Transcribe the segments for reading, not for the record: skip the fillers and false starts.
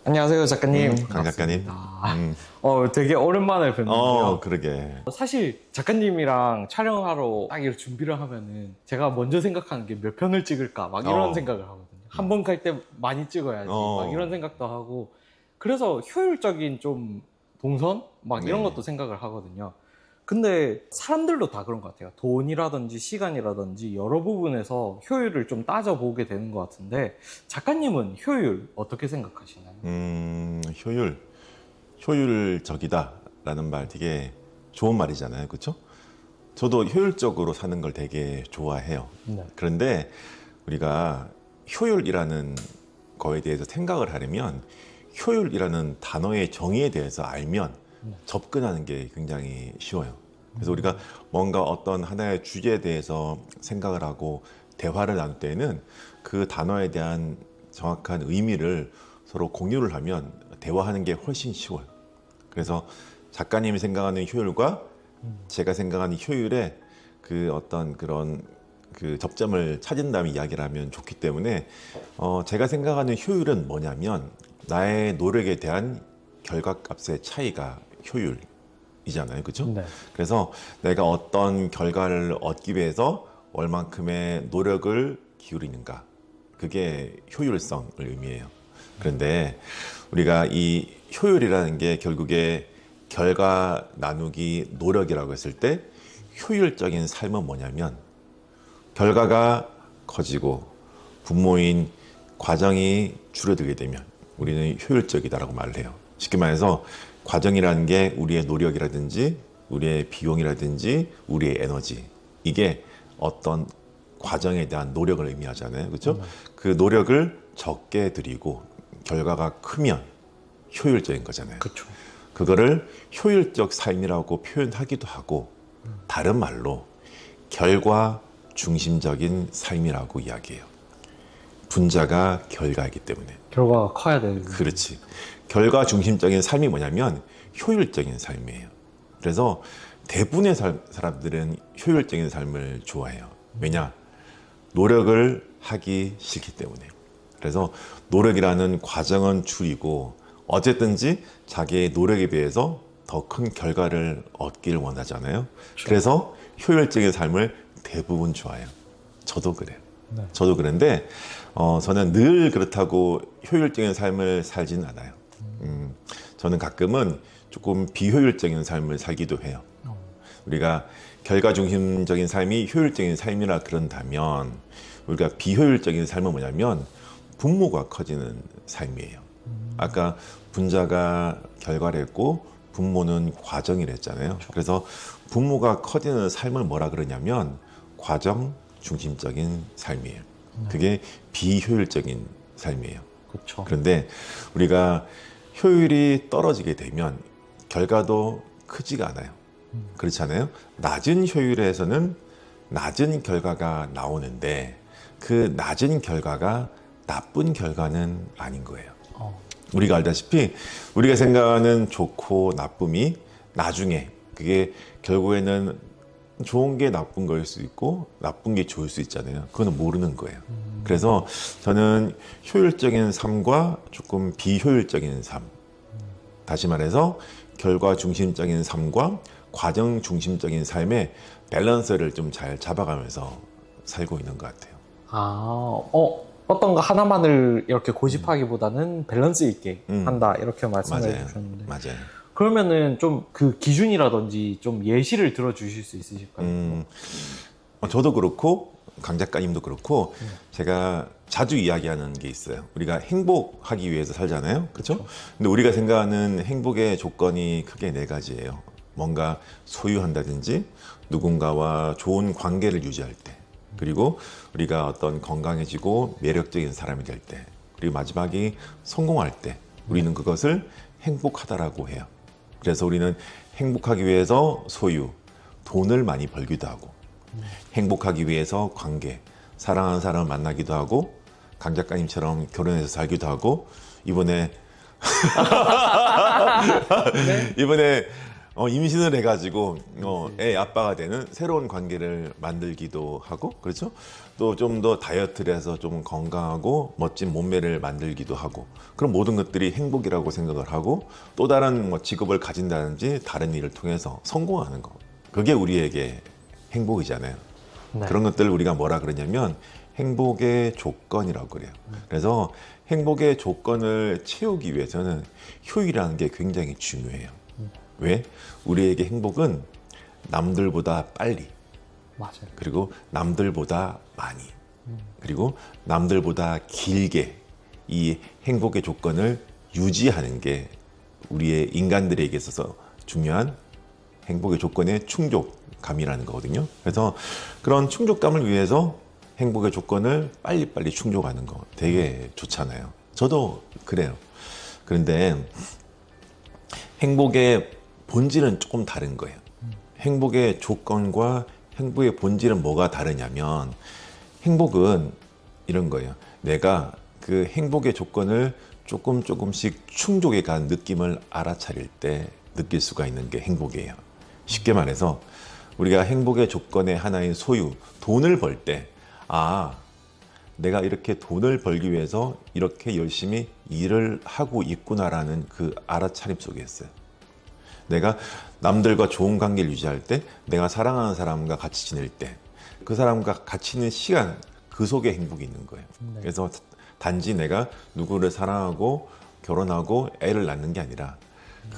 안녕하세요, 작가님. 강 작가님. 되게 오랜만에 뵙는데요. 그러게. 사실 작가님이랑 촬영하러 딱 이렇게 준비를 하면은 제가 먼저 생각하는 게 몇 편을 찍을까 막 이런 생각을 하거든요. 한 번 갈 때 많이 찍어야지 막 이런 생각도 하고, 그래서 효율적인 좀 동선 막 이런 네. 것도 생각을 하거든요. 근데 사람들도 다 그런 것 같아요. 돈이라든지 시간이라든지 여러 부분에서 효율을 좀 따져보게 되는 것 같은데, 작가님은 효율 어떻게 생각하시나요? 효율적이다라는 말 되게 좋은 말이잖아요. 그렇죠? 저도 효율적으로 사는 걸 되게 좋아해요. 네. 그런데 우리가 효율이라는 거에 대해서 생각을 하려면 효율이라는 단어의 정의에 대해서 알면 접근하는 게 굉장히 쉬워요. 그래서 우리가 뭔가 어떤 하나의 주제에 대해서 생각을 하고 대화를 나눌 때는 그 단어에 대한 정확한 의미를 서로 공유를 하면 대화하는 게 훨씬 쉬워요. 그래서 작가님이 생각하는 효율과 제가 생각하는 효율의 그 어떤 그런 그 접점을 찾은 다음에 이야기를 하면 좋기 때문에 제가 생각하는 효율은 뭐냐면 나의 노력에 대한 결과값의 차이가 효율이잖아요. 그렇죠? 네. 그래서 내가 어떤 결과를 얻기 위해서 얼만큼의 노력을 기울이는가, 그게 효율성을 의미해요. 그런데 우리가 이 효율이라는 게 결국에 결과 나누기 노력이라고 했을 때 효율적인 삶은 뭐냐면 결과가 커지고 분모인 과정이 줄어들게 되면 우리는 효율적이다라고 말을 해요. 쉽게 말해서 과정이라는 게 우리의 노력이라든지 우리의 비용이라든지 우리의 에너지, 이게 어떤 과정에 대한 노력을 의미하잖아요. 그렇죠? 그 노력을 적게 들이고 결과가 크면 효율적인 거잖아요. 그렇죠. 그거를 효율적 삶이라고 표현하기도 하고, 다른 말로 결과 중심적인 삶이라고 이야기해요. 분자가 결과이기 때문에. 결과가 커야 되는. 그렇지. 결과 중심적인 삶이 뭐냐면 효율적인 삶이에요. 그래서 대부분의 사람들은 효율적인 삶을 좋아해요. 왜냐? 노력을 하기 싫기 때문에. 그래서 노력이라는 과정은 줄이고 어쨌든지 자기의 노력에 비해서 더 큰 결과를 얻기를 원하잖아요. 그래서 효율적인 삶을 대부분 좋아해요. 저도 그래요. 네. 저도 그런데 저는 늘 그렇다고 효율적인 삶을 살지는 않아요. 저는 가끔은 조금 비효율적인 삶을 살기도 해요. 우리가 결과 중심적인 삶이 효율적인 삶이라 그런다면 우리가 비효율적인 삶은 뭐냐면 분모가 커지는 삶이에요. 아까 분자가 결과를 했고 분모는 과정이라 했잖아요. 그래서 분모가 커지는 삶을 뭐라 그러냐면 과정 중심적인 삶이에요. 그게 비효율적인 삶이에요. 그렇죠. 그런데 우리가 효율이 떨어지게 되면 결과도 크지가 않아요. 그렇지 않아요? 낮은 효율에서는 낮은 결과가 나오는데 그 낮은 결과가 나쁜 결과는 아닌 거예요. 우리가 알다시피 우리가 생각하는 좋고 나쁨이 나중에 그게 결국에는 좋은 게 나쁜 거일 수 있고 나쁜 게 좋을 수 있잖아요. 그거는 모르는 거예요. 그래서 저는 효율적인 삶과 조금 비효율적인 삶, 다시 말해서 결과 중심적인 삶과 과정 중심적인 삶의 밸런스를 좀 잘 잡아가면서 살고 있는 것 같아요. 어떤 거 하나만을 이렇게 고집하기보다는 밸런스 있게 한다, 이렇게 말씀해 맞아요. 주셨는데. 맞아요. 그러면은 좀 그 기준이라든지 좀 예시를 들어주실 수 있으실까요? 저도 그렇고 강 작가님도 그렇고 제가 자주 이야기하는 게 있어요. 우리가 행복하기 위해서 살잖아요. 그렇죠? 근데 우리가 생각하는 행복의 조건이 크게 네 가지예요. 뭔가 소유한다든지 누군가와 좋은 관계를 유지할 때, 그리고 우리가 어떤 건강해지고 매력적인 사람이 될 때, 그리고 마지막이 성공할 때 우리는 그것을 행복하다라고 해요. 그래서 우리는 행복하기 위해서 소유, 돈을 많이 벌기도 하고, 행복하기 위해서 관계, 사랑하는 사람을 만나기도 하고, 강 작가님처럼 결혼해서 살기도 하고, 이번에 임신을 해가지고 애 아빠가 되는 새로운 관계를 만들기도 하고, 그렇죠? 또 좀 더 다이어트를 해서 좀 건강하고 멋진 몸매를 만들기도 하고, 그런 모든 것들이 행복이라고 생각을 하고, 또 다른 뭐 직업을 가진다든지 다른 일을 통해서 성공하는 거, 그게 우리에게 행복이잖아요. 네. 그런 것들을 우리가 뭐라 그러냐면 행복의 조건이라고 그래요. 그래서 행복의 조건을 채우기 위해서는 효율이라는 게 굉장히 중요해요. 왜? 우리에게 행복은 남들보다 빨리, 맞아요. 그리고 남들보다 많이, 그리고 남들보다 길게 이 행복의 조건을 유지하는 게 우리의 인간들에게 있어서 중요한 행복의 조건의 충족감이라는 거거든요. 그래서 그런 충족감을 위해서 행복의 조건을 빨리빨리 충족하는 거 되게 좋잖아요. 저도 그래요. 그런데 행복의 본질은 조금 다른 거예요. 행복의 조건과 행복의 본질은 뭐가 다르냐면, 행복은 이런 거예요. 내가 그 행복의 조건을 조금씩 충족해 간 느낌을 알아차릴 때 느낄 수가 있는 게 행복이에요. 쉽게 말해서 우리가 행복의 조건의 하나인 소유, 돈을 벌 때, 내가 이렇게 돈을 벌기 위해서 이렇게 열심히 일을 하고 있구나라는 그 알아차림 속에 있어요. 내가 남들과 좋은 관계를 유지할 때, 내가 사랑하는 사람과 같이 지낼 때, 그 사람과 같이 있는 시간, 그 속에 행복이 있는 거예요. 네. 그래서 단지 내가 누구를 사랑하고 결혼하고 애를 낳는 게 아니라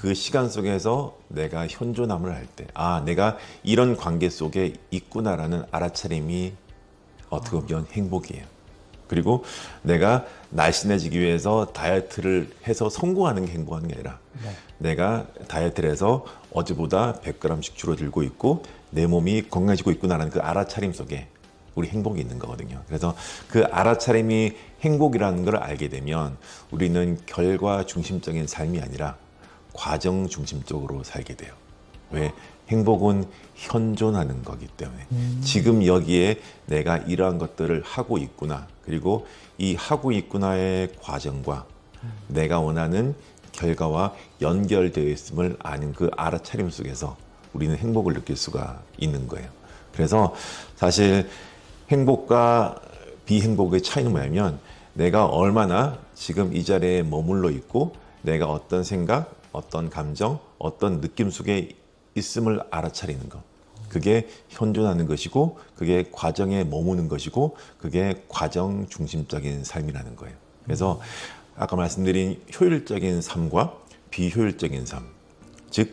그 시간 속에서 내가 현존함을 할 때, 내가 이런 관계 속에 있구나라는 알아차림이 어떻게 보면 행복이에요. 그리고 내가 날씬해지기 위해서 다이어트를 해서 성공하는 게 행복한 게 아니라, 네. 내가 다이어트를 해서 어제보다 100g씩 줄어들고 있고 내 몸이 건강해지고 있구나라는 그 알아차림 속에 우리 행복이 있는 거거든요. 그래서 그 알아차림이 행복이라는 걸 알게 되면 우리는 결과 중심적인 삶이 아니라 과정 중심적으로 살게 돼요. 왜? 행복은 현존하는 거기 때문에 지금 여기에 내가 이러한 것들을 하고 있구나, 그리고 이 하고 있구나의 과정과 내가 원하는 결과와 연결되어 있음을 아는 그 알아차림 속에서 우리는 행복을 느낄 수가 있는 거예요. 그래서 사실 행복과 비행복의 차이는 뭐냐면, 내가 얼마나 지금 이 자리에 머물러 있고 내가 어떤 생각, 어떤 감정, 어떤 느낌 속에 있음을 알아차리는 것, 그게 현존하는 것이고, 그게 과정에 머무는 것이고, 그게 과정 중심적인 삶이라는 거예요. 그래서 아까 말씀드린 효율적인 삶과 비효율적인 삶, 즉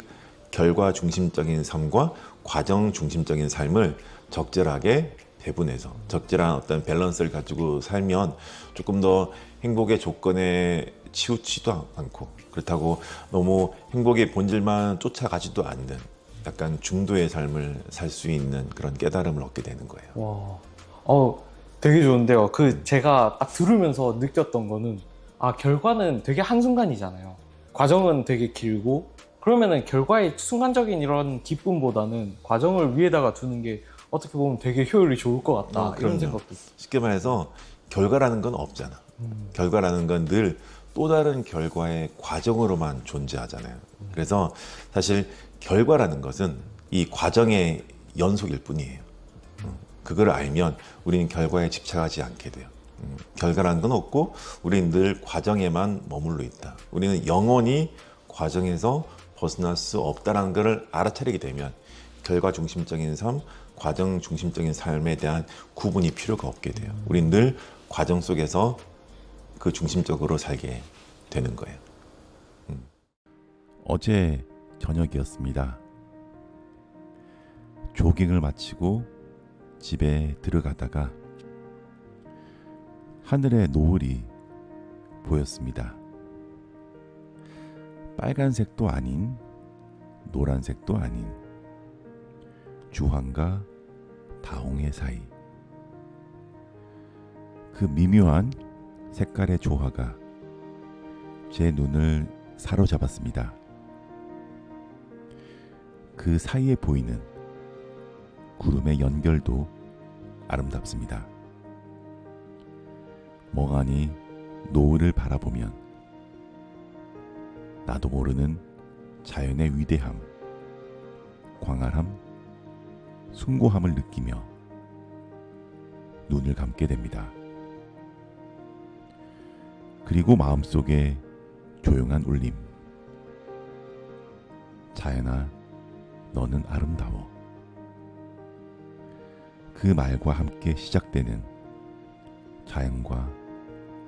결과 중심적인 삶과 과정 중심적인 삶을 적절하게 배분해서 적절한 어떤 밸런스를 가지고 살면 조금 더 행복의 조건에 치우치지도 않고, 그렇다고 너무 행복의 본질만 쫓아가지도 않는 약간 중도의 삶을 살 수 있는 그런 깨달음을 얻게 되는 거예요. 와, 되게 좋은데요. 제가 딱 들으면서 느꼈던 거는, 결과는 되게 한순간이잖아요. 과정은 되게 길고, 그러면은 결과의 순간적인 이런 기쁨보다는 과정을 위에다가 두는 게 어떻게 보면 되게 효율이 좋을 것 같다. 이런 그럼요. 생각도. 쉽게 말해서 결과라는 건 없잖아. 결과라는 건 늘 또 다른 결과의 과정으로만 존재하잖아요. 그래서 사실 결과라는 것은 이 과정의 연속일 뿐이에요. 그걸 알면 우리는 결과에 집착하지 않게 돼요. 결과라는 건 없고 우리는 늘 과정에만 머물러 있다. 우리는 영원히 과정에서 벗어날 수 없다는 것을 알아차리게 되면 결과 중심적인 삶, 과정 중심적인 삶에 대한 구분이 필요가 없게 돼요. 우리는 늘 과정 속에서 그 중심적으로 살게 되는 거예요. 어제 저녁이었습니다. 조깅을 마치고 집에 들어가다가 하늘에 노을이 보였습니다. 빨간색도 아닌 노란색도 아닌 주황과 다홍의 사이, 그 미묘한 색깔의 조화가 제 눈을 사로잡았습니다. 그 사이에 보이는 구름의 연결도 아름답습니다. 멍하니 노을을 바라보면 나도 모르는 자연의 위대함, 광활함, 숭고함을 느끼며 눈을 감게 됩니다. 그리고 마음속에 조용한 울림. 자연아, 너는 아름다워. 그 말과 함께 시작되는 자연과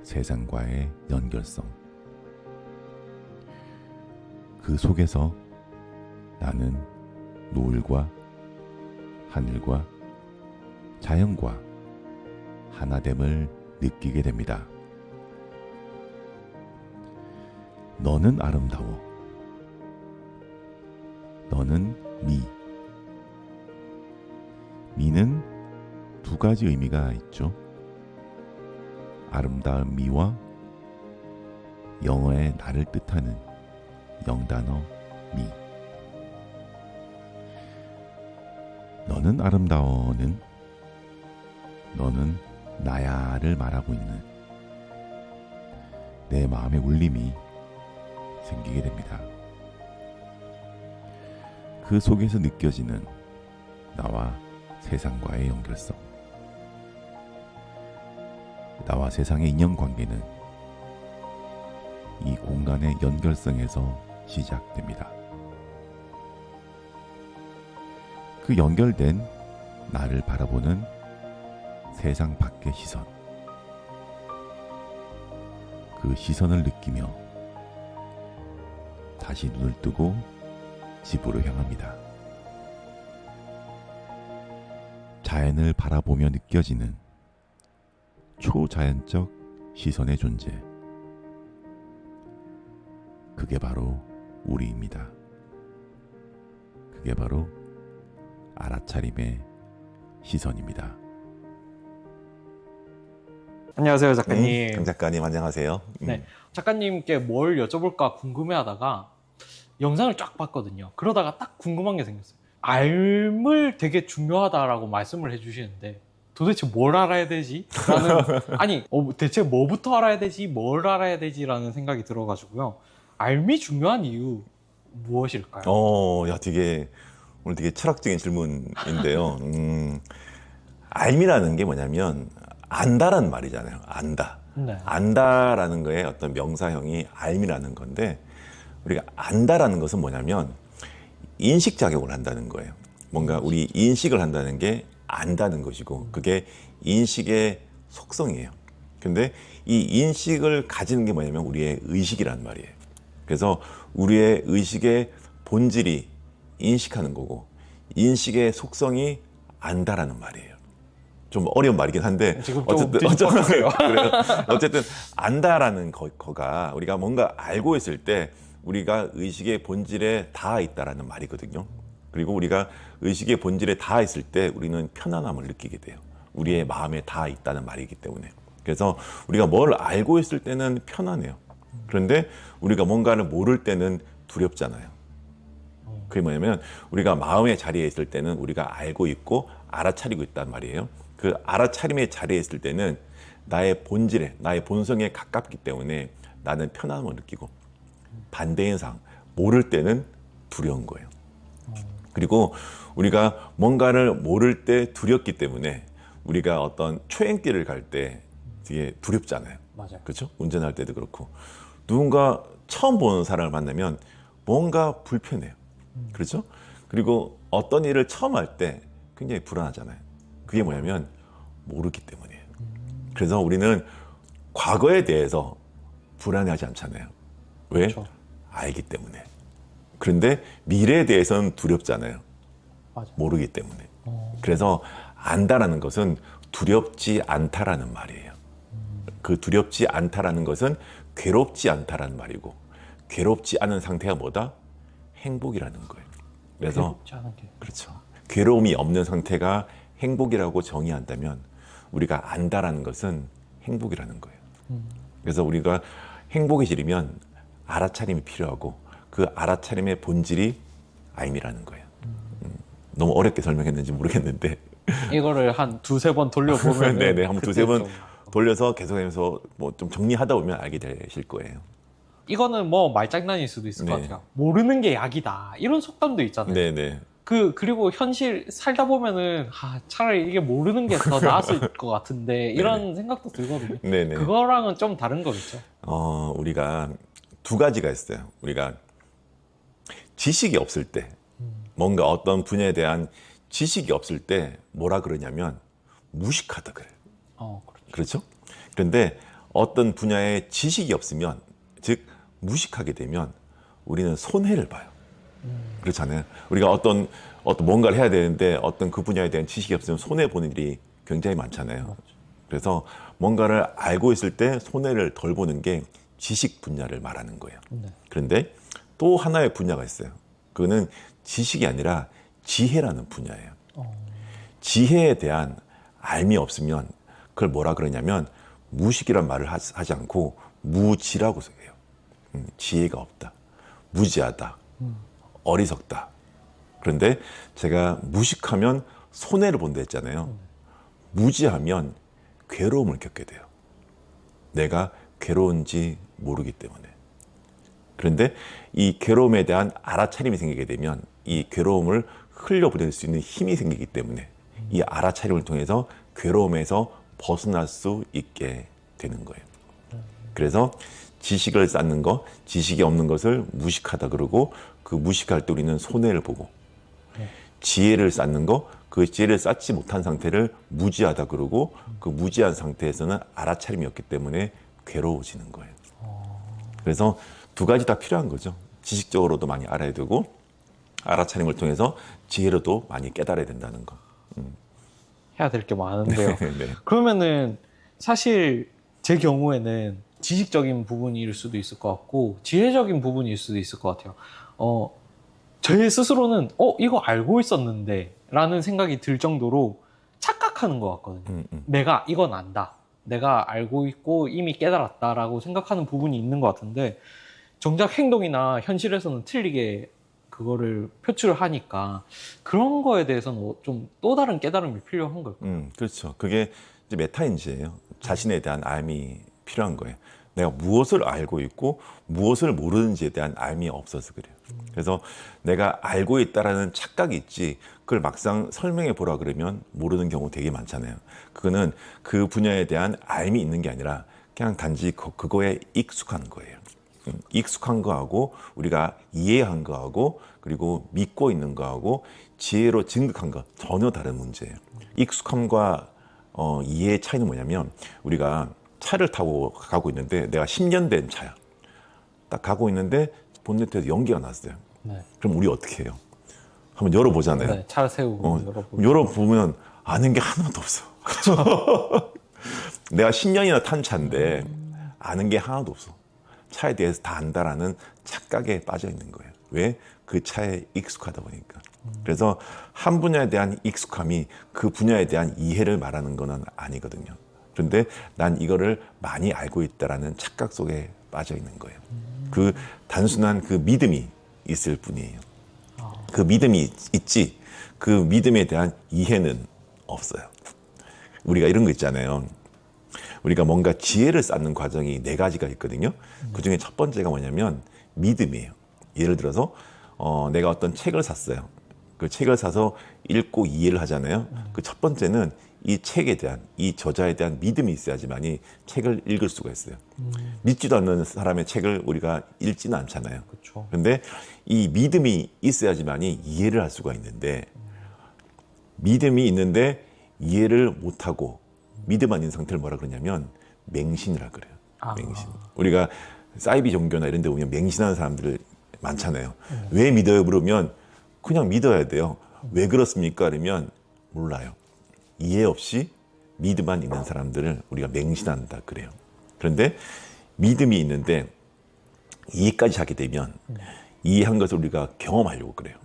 세상과의 연결성. 그 속에서 나는 노을과 하늘과 자연과 하나됨을 느끼게 됩니다. 너는 아름다워. 너는 미. 미는 두 가지 의미가 있죠. 아름다운 미와 영어의 나를 뜻하는 영단어 미. 너는 아름다워는 너는 나야를 말하고 있는 내 마음의 울림이 생기게 됩니다. 그 속에서 느껴지는 나와 세상과의 연결성. 나와 세상의 인연관계는 이 공간의 연결성에서 시작됩니다. 그 연결된 나를 바라보는 세상 밖의 시선. 그 시선을 느끼며 다시 눈을 뜨고 집으로 향합니다. 자연을 바라보며 느껴지는 초자연적 시선의 존재. 그게 바로 우리입니다. 그게 바로 알아차림의 시선입니다. 안녕하세요, 작가님. 강 작가님 안녕하세요. 네, 작가님께 뭘 여쭤볼까 궁금해하다가 영상을 쫙 봤거든요. 그러다가 딱 궁금한 게 생겼어요. 알물 되게 중요하다라고 말씀을 해주시는데 도대체 뭘 알아야 되지? 라는 아니 대체 뭐부터 알아야 되지? 뭘 알아야 되지? 라는 생각이 들어가지고요. 알미 중요한 이유 무엇일까요? 야, 오늘 되게 철학적인 질문인데요. 알미라는 게 뭐냐면 안다라는 말이잖아요. 안다. 네. 안다라는 거에 어떤 명사형이 알미라는 건데, 우리가 안다라는 것은 뭐냐면 인식 자격을 한다는 거예요. 뭔가 우리 인식을 한다는 게 안다는 것이고, 그게 인식의 속성이에요. 근데 이 인식을 가지는 게 뭐냐면 우리의 의식이란 말이에요. 그래서 우리의 의식의 본질이 인식하는 거고, 인식의 속성이 안다라는 말이에요. 좀 어려운 말이긴 한데 지금 좀 뒤집어주세요. 그래요. 어쨌든 안다라는 거가 우리가 뭔가 알고 있을 때 우리가 의식의 본질에 닿아 있다라는 말이거든요. 그리고 우리가 의식의 본질에 닿아 있을 때 우리는 편안함을 느끼게 돼요. 우리의 마음에 닿아 있다는 말이기 때문에. 그래서 우리가 뭘 알고 있을 때는 편안해요. 그런데 우리가 뭔가를 모를 때는 두렵잖아요. 그게 뭐냐면 우리가 마음의 자리에 있을 때는 우리가 알고 있고 알아차리고 있단 말이에요. 그 알아차림의 자리에 있을 때는 나의 본질에, 나의 본성에 가깝기 때문에 나는 편안함을 느끼고, 반대인 상 모를 때는 두려운 거예요. 그리고 우리가 뭔가를 모를 때 두렵기 때문에 우리가 어떤 초행길을 갈 때 되게 두렵잖아요. 맞아요. 그렇죠? 운전할 때도 그렇고, 누군가 처음 보는 사람을 만나면 뭔가 불편해요. 그렇죠? 그리고 어떤 일을 처음 할 때 굉장히 불안하잖아요. 그게 뭐냐면 모르기 때문이에요. 그래서 우리는 과거에 대해서 불안해하지 않잖아요. 왜? 그렇죠. 알기 때문에. 그런데 미래에 대해서는 두렵잖아요. 맞아요. 모르기 때문에. 그래서 안다라는 것은 두렵지 않다라는 말이에요. 그 두렵지 않다라는 것은 괴롭지 않다라는 말이고, 괴롭지 않은 상태가 뭐다? 행복이라는 거예요. 그래서 괴롭지 않은 게. 그렇죠. 괴로움이 없는 상태가 행복이라고 정의한다면 우리가 안다라는 것은 행복이라는 거예요. 그래서 우리가 행복해지려면 알아차림이 필요하고, 그 알아차림의 본질이 알미라는 거예요. 너무 어렵게 설명했는지 모르겠는데 이거를 한 두세 번 돌려보면 네네, 한번 두세 번 돌려서 계속해서 뭐 좀 정리하다 보면 알게 되실 거예요. 이거는 뭐 말장난일 수도 있을 것 네. 같아요. 모르는 게 약이다. 이런 속담도 있잖아요. 네네. 그리고 현실 살다 보면은 차라리 이게 모르는 게 더 나았을 것 같은데 이런 생각도 들거든요. 네네. 그거랑은 좀 다른 거겠죠. 우리가 두 가지가 있어요. 우리가 지식이 없을 때, 뭔가 어떤 분야에 대한 지식이 없을 때 뭐라 그러냐면 무식하다 그래요. 그렇죠. 그렇죠? 그런데 어떤 분야에 지식이 없으면, 즉 무식하게 되면 우리는 손해를 봐요. 그렇잖아요. 우리가 어떤 뭔가를 해야 되는데 어떤 그 분야에 대한 지식이 없으면 손해 보는 일이 굉장히 많잖아요. 그래서 뭔가를 알고 있을 때 손해를 덜 보는 게 지식 분야를 말하는 거예요. 그런데 또 하나의 분야가 있어요. 그거는 지식이 아니라 지혜라는 분야예요. 지혜에 대한 알미 없으면 그걸 뭐라 그러냐면 무식이란 말을 하지 않고 무지라고 해요. 지혜가 없다, 무지하다, 어리석다. 그런데 제가 무식하면 손해를 본다 했잖아요. 무지하면 괴로움을 겪게 돼요. 내가 괴로운지 모르기 때문에. 그런데 이 괴로움에 대한 알아차림이 생기게 되면 이 괴로움을 흘려보낼 수 있는 힘이 생기기 때문에 이 알아차림을 통해서 괴로움에서 벗어날 수 있게 되는 거예요. 그래서 지식을 쌓는 거, 지식이 없는 것을 무식하다 그러고, 그 무식할 때 우리는 손해를 보고, 지혜를 쌓는 거, 그 지혜를 쌓지 못한 상태를 무지하다 그러고, 그 무지한 상태에서는 알아차림이 없기 때문에 괴로워지는 거예요. 그래서 두 가지 다 필요한 거죠. 지식적으로도 많이 알아야 되고, 알아차림을 통해서 지혜로도 많이 깨달아야 된다는 거. 해야 될 게 많은데요. 네. 그러면은 사실 제 경우에는 지식적인 부분일 수도 있을 것 같고 지혜적인 부분일 수도 있을 것 같아요. 제 스스로는 이거 알고 있었는데 라는 생각이 들 정도로 착각하는 것 같거든요. 내가 이건 안다, 내가 알고 있고 이미 깨달았다라고 생각하는 부분이 있는 것 같은데 정작 행동이나 현실에서는 틀리게 그거를 표출을 하니까 그런 거에 대해서는 좀 또 다른 깨달음이 필요한 걸까요? 그렇죠. 그게 이제 메타인지예요. 자신에 대한 알미 필요한 거예요. 내가 무엇을 알고 있고 무엇을 모르는지에 대한 알미 없어서 그래요. 그래서 내가 알고 있다라는 착각이 있지 그걸 막상 설명해 보라 그러면 모르는 경우 되게 많잖아요. 그거는 그 분야에 대한 알미 있는 게 아니라 그냥 단지 그거에 익숙한 거예요. 익숙한 거하고 우리가 이해한 거하고 그리고 믿고 있는 거하고 지혜로 증득한 거 전혀 다른 문제예요. 익숙함과 이해의 차이는 뭐냐면 우리가 차를 타고 가고 있는데 내가 10년 된 차야. 딱 가고 있는데 본네트에서 연기가 났어요. 네. 그럼 우리 어떻게 해요? 한번 열어보잖아요. 네, 차를 세우고 열어보면 아는 게 하나도 없어. 내가 10년이나 탄 차인데 아는 게 하나도 없어. 차에 대해서 다 안다라는 착각에 빠져 있는 거예요. 왜? 그 차에 익숙하다 보니까. 그래서 한 분야에 대한 익숙함이 그 분야에 대한 이해를 말하는 건 아니거든요. 그런데 난 이거를 많이 알고 있다라는 착각 속에 빠져 있는 거예요. 그 단순한 그 믿음이 있을 뿐이에요. 그 믿음이 있지 그 믿음에 대한 이해는 없어요. 우리가 이런 거 있잖아요. 우리가 뭔가 지혜를 쌓는 과정이 4가지가 있거든요. 그 중에 첫 번째가 뭐냐면 믿음이에요. 예를 들어서 내가 어떤 책을 샀어요. 그 책을 사서 읽고 이해를 하잖아요. 그 첫 번째는 이 책에 대한, 이 저자에 대한 믿음이 있어야지만이 책을 읽을 수가 있어요. 믿지도 않는 사람의 책을 우리가 읽지는 않잖아요. 그렇죠. 그런데 이 믿음이 있어야지만이 이해를 할 수가 있는데 믿음이 있는데 이해를 못하고 믿음 아닌 상태를 뭐라 그러냐면 맹신이라 그래요. 맹신. 우리가 사이비 종교나 이런 데 보면 맹신하는 사람들 많잖아요. 왜 믿어요? 물으면 그냥 믿어야 돼요. 왜 그렇습니까? 그러면 몰라요. 이해 없이 믿음만 있는 사람들을 우리가 맹신한다 그래요. 그런데 믿음이 있는데 이해까지 하게 되면 이해한 것을 우리가 경험하려고 그래요.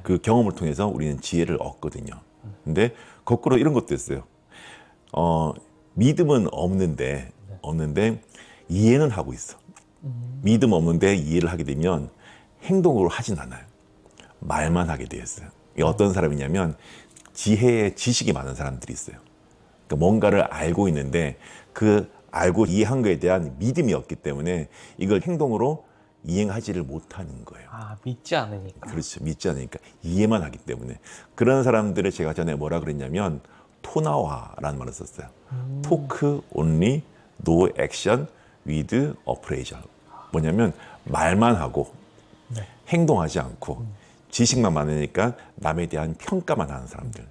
그 경험을 통해서 우리는 지혜를 얻거든요. 근데 거꾸로 이런 것도 있어요. 믿음은 없는데 이해는 하고 있어. 믿음 없는데 이해를 하게 되면 행동으로 하진 않아요. 말만 하게 되었어요. 어떤 사람이냐면 지혜에 지식이 많은 사람들이 있어요. 그러니까 뭔가를 알고 있는데 그 알고 이해한 거에 대한 믿음이 없기 때문에 이걸 행동으로 이행하지를 못하는 거예요. 아, 믿지 않으니까. 그렇죠. 믿지 않으니까 이해만 하기 때문에. 그런 사람들을 제가 전에 뭐라 그랬냐면 토나와라는 말을 썼어요. 토크 only, no action with appraisal. 뭐냐면 말만 하고 네. 행동하지 않고 지식만 많으니까 남에 대한 평가만 하는 사람들.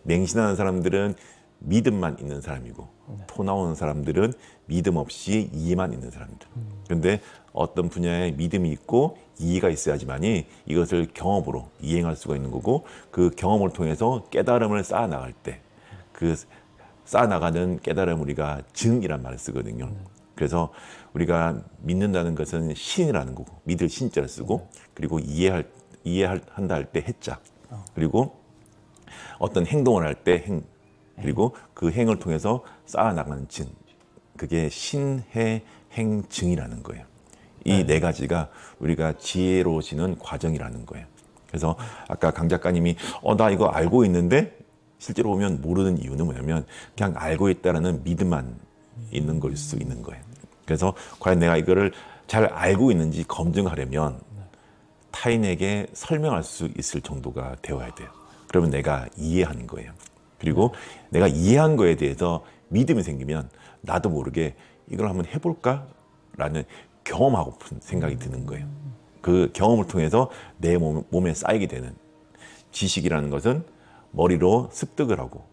맹신하는 사람들은 믿음만 있는 사람이고 토 나오는 사람들은 믿음 없이 이해만 있는 사람들. 그런데 어떤 분야에 믿음이 있고 이해가 있어야지만이 이것을 경험으로 이행할 수가 있는 거고, 그 경험을 통해서 깨달음을 쌓아나갈 때 그 쌓아나가는 깨달음 우리가 증이란 말을 쓰거든요. 그래서 우리가 믿는다는 것은 신이라는 거고, 믿을 신자를 쓰고, 그리고 이해한다 할 때 해자, 그리고 어떤 행동을 할 때 행, 그리고 그 행을 통해서 쌓아나가는 증, 그게 신해 행증이라는 거예요. 이 네 가지가 우리가 지혜로워지는 과정이라는 거예요. 그래서 아까 강 작가님이 나 이거 알고 있는데 실제로 보면 모르는 이유는 뭐냐면 그냥 알고 있다라는 믿음만 있는 걸 수 있는 거예요. 그래서 과연 내가 이거를 잘 알고 있는지 검증하려면 타인에게 설명할 수 있을 정도가 되어야 돼요. 그러면 내가 이해하는 거예요. 그리고 내가 이해한 거에 대해서 믿음이 생기면 나도 모르게 이걸 한번 해볼까? 라는 경험하고픈 생각이 드는 거예요. 그 경험을 통해서 내 몸에 쌓이게 되는 지식이라는 것은 머리로 습득을 하고,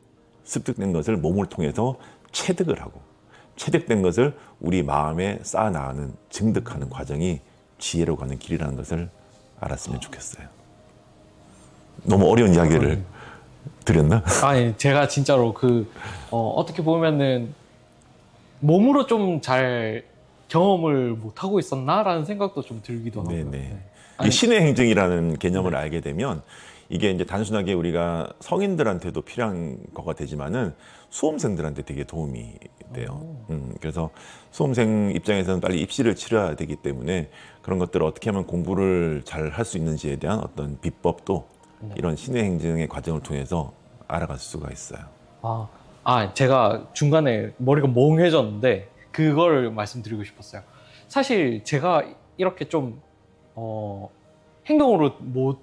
습득된 것을 몸을 통해서 체득을 하고, 체득된 것을 우리 마음에 쌓아나가는 증득하는 과정이 지혜로 가는 길이라는 것을 알았으면 좋겠어요. 너무 어려운 이야기를 드렸나? 아니, 제가 진짜로 어떻게 보면은 몸으로 좀 잘 경험을 못하고 있었나라는 생각도 좀 들기도 하고요. 네네. 네. 이 신의 행증이라는 개념을 알게 되면 이게 이제 단순하게 우리가 성인들한테도 필요한 거가 되지만은 수험생들한테 되게 도움이 돼요. 그래서 수험생 입장에서는 빨리 입시를 치러야 되기 때문에 그런 것들을 어떻게 하면 공부를 잘 할 수 있는지에 대한 어떤 비법도 이런 신의 행증의 과정을 통해서 알아갈 수가 있어요. 제가 중간에 머리가 멍해졌는데 그걸 말씀드리고 싶었어요. 사실 제가 이렇게 좀 행동으로 못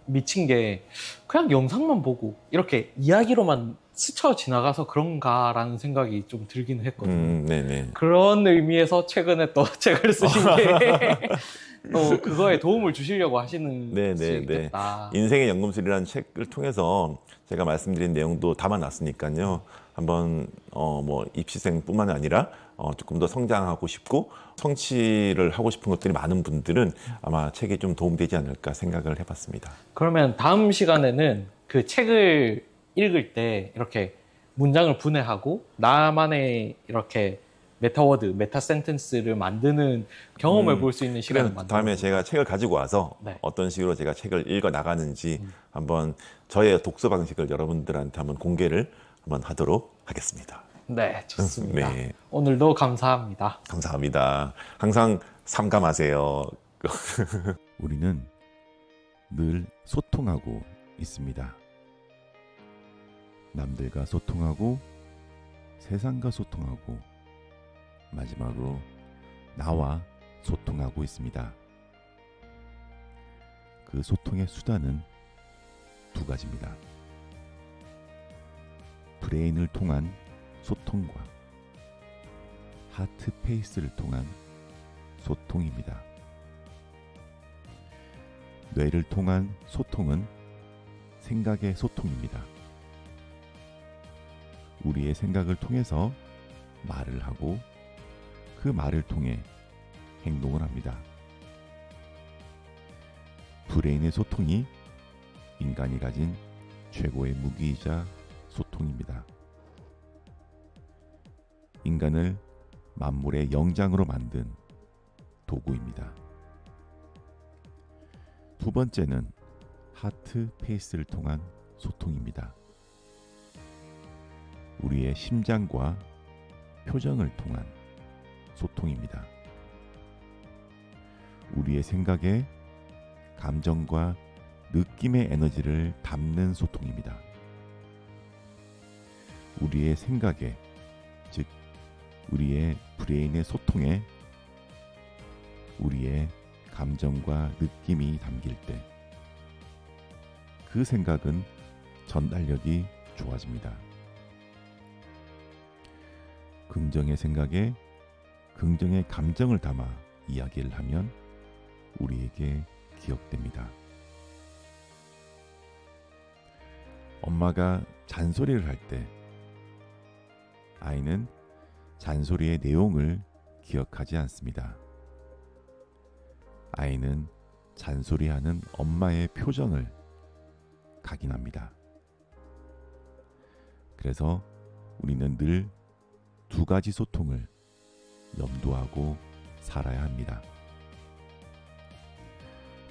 미친 게 그냥 영상만 보고 이렇게 이야기로만 스쳐 지나가서 그런가라는 생각이 좀 들기는 했거든요. 네네. 그런 의미에서 최근에 또 책을 쓰신 게 또 그거에 도움을 주시려고 하시는 수 있겠다. 인생의 연금술이라는 책을 통해서 제가 말씀드린 내용도 담아놨으니까요. 한번 뭐 입시생뿐만 아니라 조금 더 성장하고 싶고 성취를 하고 싶은 것들이 많은 분들은 아마 책이 좀 도움되지 않을까 생각을 해봤습니다. 그러면 다음 시간에는 그 책을 읽을 때 이렇게 문장을 분해하고 나만의 이렇게 메타워드, 메타 센텐스를 만드는 경험을 볼 수 있는 시간을 그래서 만들어. 다음에 제가 책을 가지고 와서 네. 어떤 식으로 제가 책을 읽어 나가는지 한번 저의 독서 방식을 여러분들한테 한번 공개를 한번 하도록 하겠습니다. 네, 좋습니다. 네. 오늘도 감사합니다. 감사합니다. 항상 삼감하세요. 우리는 늘 소통하고 있습니다. 남들과 소통하고 세상과 소통하고 마지막으로 나와 소통하고 있습니다. 그 소통의 수단은 두 가지입니다. 브레인을 통한 소통과 하트 페이스를 통한 소통입니다. 뇌를 통한 소통은 생각의 소통입니다. 우리의 생각을 통해서 말을 하고 그 말을 통해 행동을 합니다. 브레인의 소통이 인간이 가진 최고의 무기이자 소통입니다. 인간을 만물의 영장으로 만든 도구입니다. 두 번째는 하트 페이스를 통한 소통입니다. 우리의 심장과 표정을 통한 소통입니다. 우리의 생각에 감정과 느낌의 에너지를 담는 소통입니다. 우리의 생각에, 즉 우리의 브레인의 소통에 우리의 감정과 느낌이 담길 때 그 생각은 전달력이 좋아집니다. 긍정의 생각에 긍정의 감정을 담아 이야기를 하면 우리에게 기억됩니다. 엄마가 잔소리를 할 때 아이는 잔소리의 내용을 기억하지 않습니다. 아이는 잔소리하는 엄마의 표정을 각인합니다. 그래서 우리는 늘 두 가지 소통을 염두하고 살아야 합니다.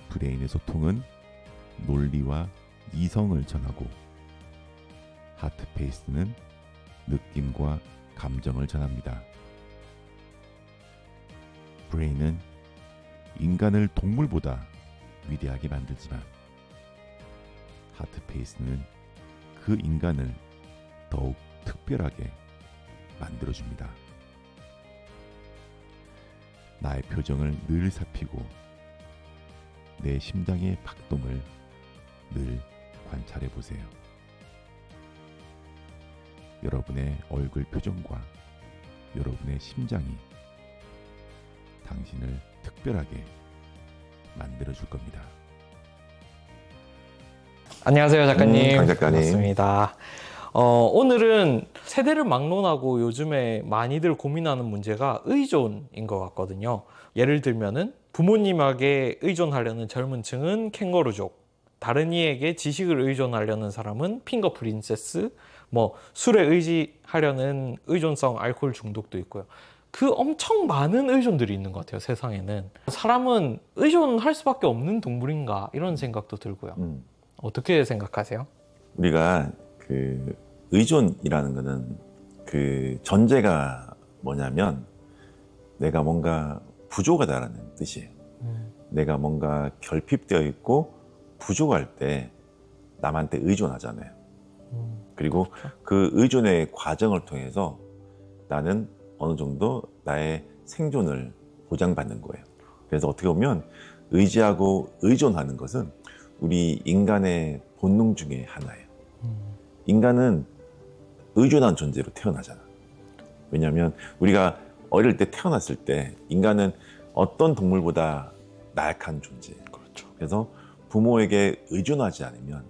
브레인의 소통은 논리와 이성을 전하고 하트페이스는 느낌과 감정을 전합니다. 브레인은 인간을 동물보다 위대하게 만들지만 하트페이스는 그 인간을 더욱 특별하게 만들어줍니다. 나의 표정을 늘 살피고 내 심장의 박동을 늘 관찰해 보세요. 여러분의 얼굴 표정과 여러분의 심장이 당신을 특별하게 만들어줄 겁니다. 안녕하세요, 작가님. 강 작가님. 반갑습니다. 오늘은 세대를 막론하고 요즘에 많이들 고민하는 문제가 의존인 것 같거든요. 예를 들면은 부모님에게 의존하려는 젊은 층은 캥거루족, 다른 이에게 지식을 의존하려는 사람은 핑거 프린세스, 뭐 술에 의지하려는 의존성 알코올 중독도 있고요. 그 엄청 많은 의존들이 있는 것 같아요, 세상에는. 사람은 의존할 수밖에 없는 동물인가 이런 생각도 들고요. 어떻게 생각하세요? 우리가 그 의존이라는 거는 그 전제가 뭐냐면 내가 뭔가 부족하다라는 뜻이에요. 내가 뭔가 결핍되어 있고 부족할 때 남한테 의존하잖아요. 그리고 그렇죠. 그 의존의 과정을 통해서 나는 어느 정도 나의 생존을 보장받는 거예요. 그래서 어떻게 보면 의지하고 의존하는 것은 우리 인간의 본능 중에 하나예요. 인간은 의존한 존재로 태어나잖아. 왜냐하면 우리가 어릴 때 태어났을 때 인간은 어떤 동물보다 나약한 존재예요. 그렇죠. 그래서 부모에게 의존하지 않으면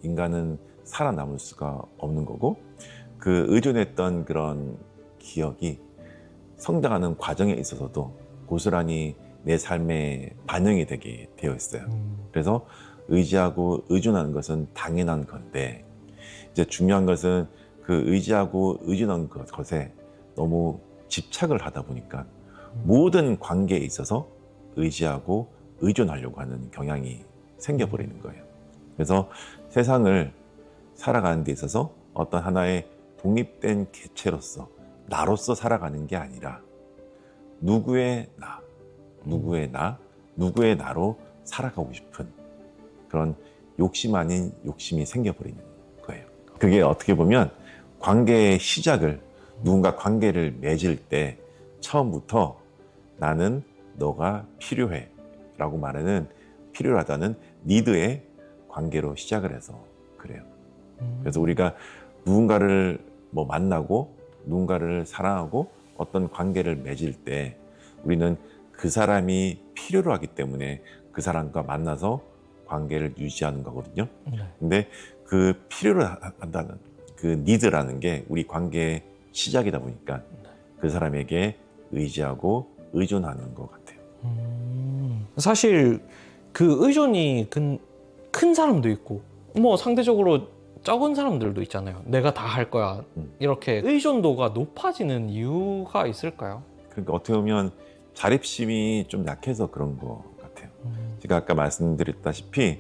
인간은 살아남을 수가 없는 거고, 그 의존했던 그런 기억이 성장하는 과정에 있어서도 고스란히 내 삶에 반영이 되게 되어 있어요. 그래서 의지하고 의존하는 것은 당연한 건데, 이제 중요한 것은 그 의지하고 의존한 것에 너무 집착을 하다 보니까 모든 관계에 있어서 의지하고 의존하려고 하는 경향이 생겨버리는 거예요. 그래서 세상을 살아가는 데 있어서 어떤 하나의 독립된 개체로서 나로서 살아가는 게 아니라 누구의 나, 누구의 나, 누구의 나로 살아가고 싶은 그런 욕심 아닌 욕심이 생겨버리는 거예요. 그게 어떻게 보면 관계의 시작을, 누군가 관계를 맺을 때 처음부터 나는 너가 필요해 라고 말하는 필요하다는 니드의 관계로 시작을 해서 그래요. 그래서 우리가 누군가를 만나고 누군가를 사랑하고 어떤 관계를 맺을 때 우리는 그 사람이 필요로 하기 때문에 그 사람과 만나서 관계를 유지하는 거거든요. 근데 그 필요로 한다는 그 니드라는 게 우리 관계의 시작이다 보니까 그 사람에게 의지하고 의존하는 것 같아요. 사실 그 의존이 큰 사람도 있고 뭐 상대적으로 적은 사람들도 있잖아요. 내가 다 할 거야. 이렇게 의존도가 높아지는 이유가 있을까요? 그러니까 어떻게 보면 자립심이 좀 약해서 그런 것 같아요. 제가 아까 말씀드렸다시피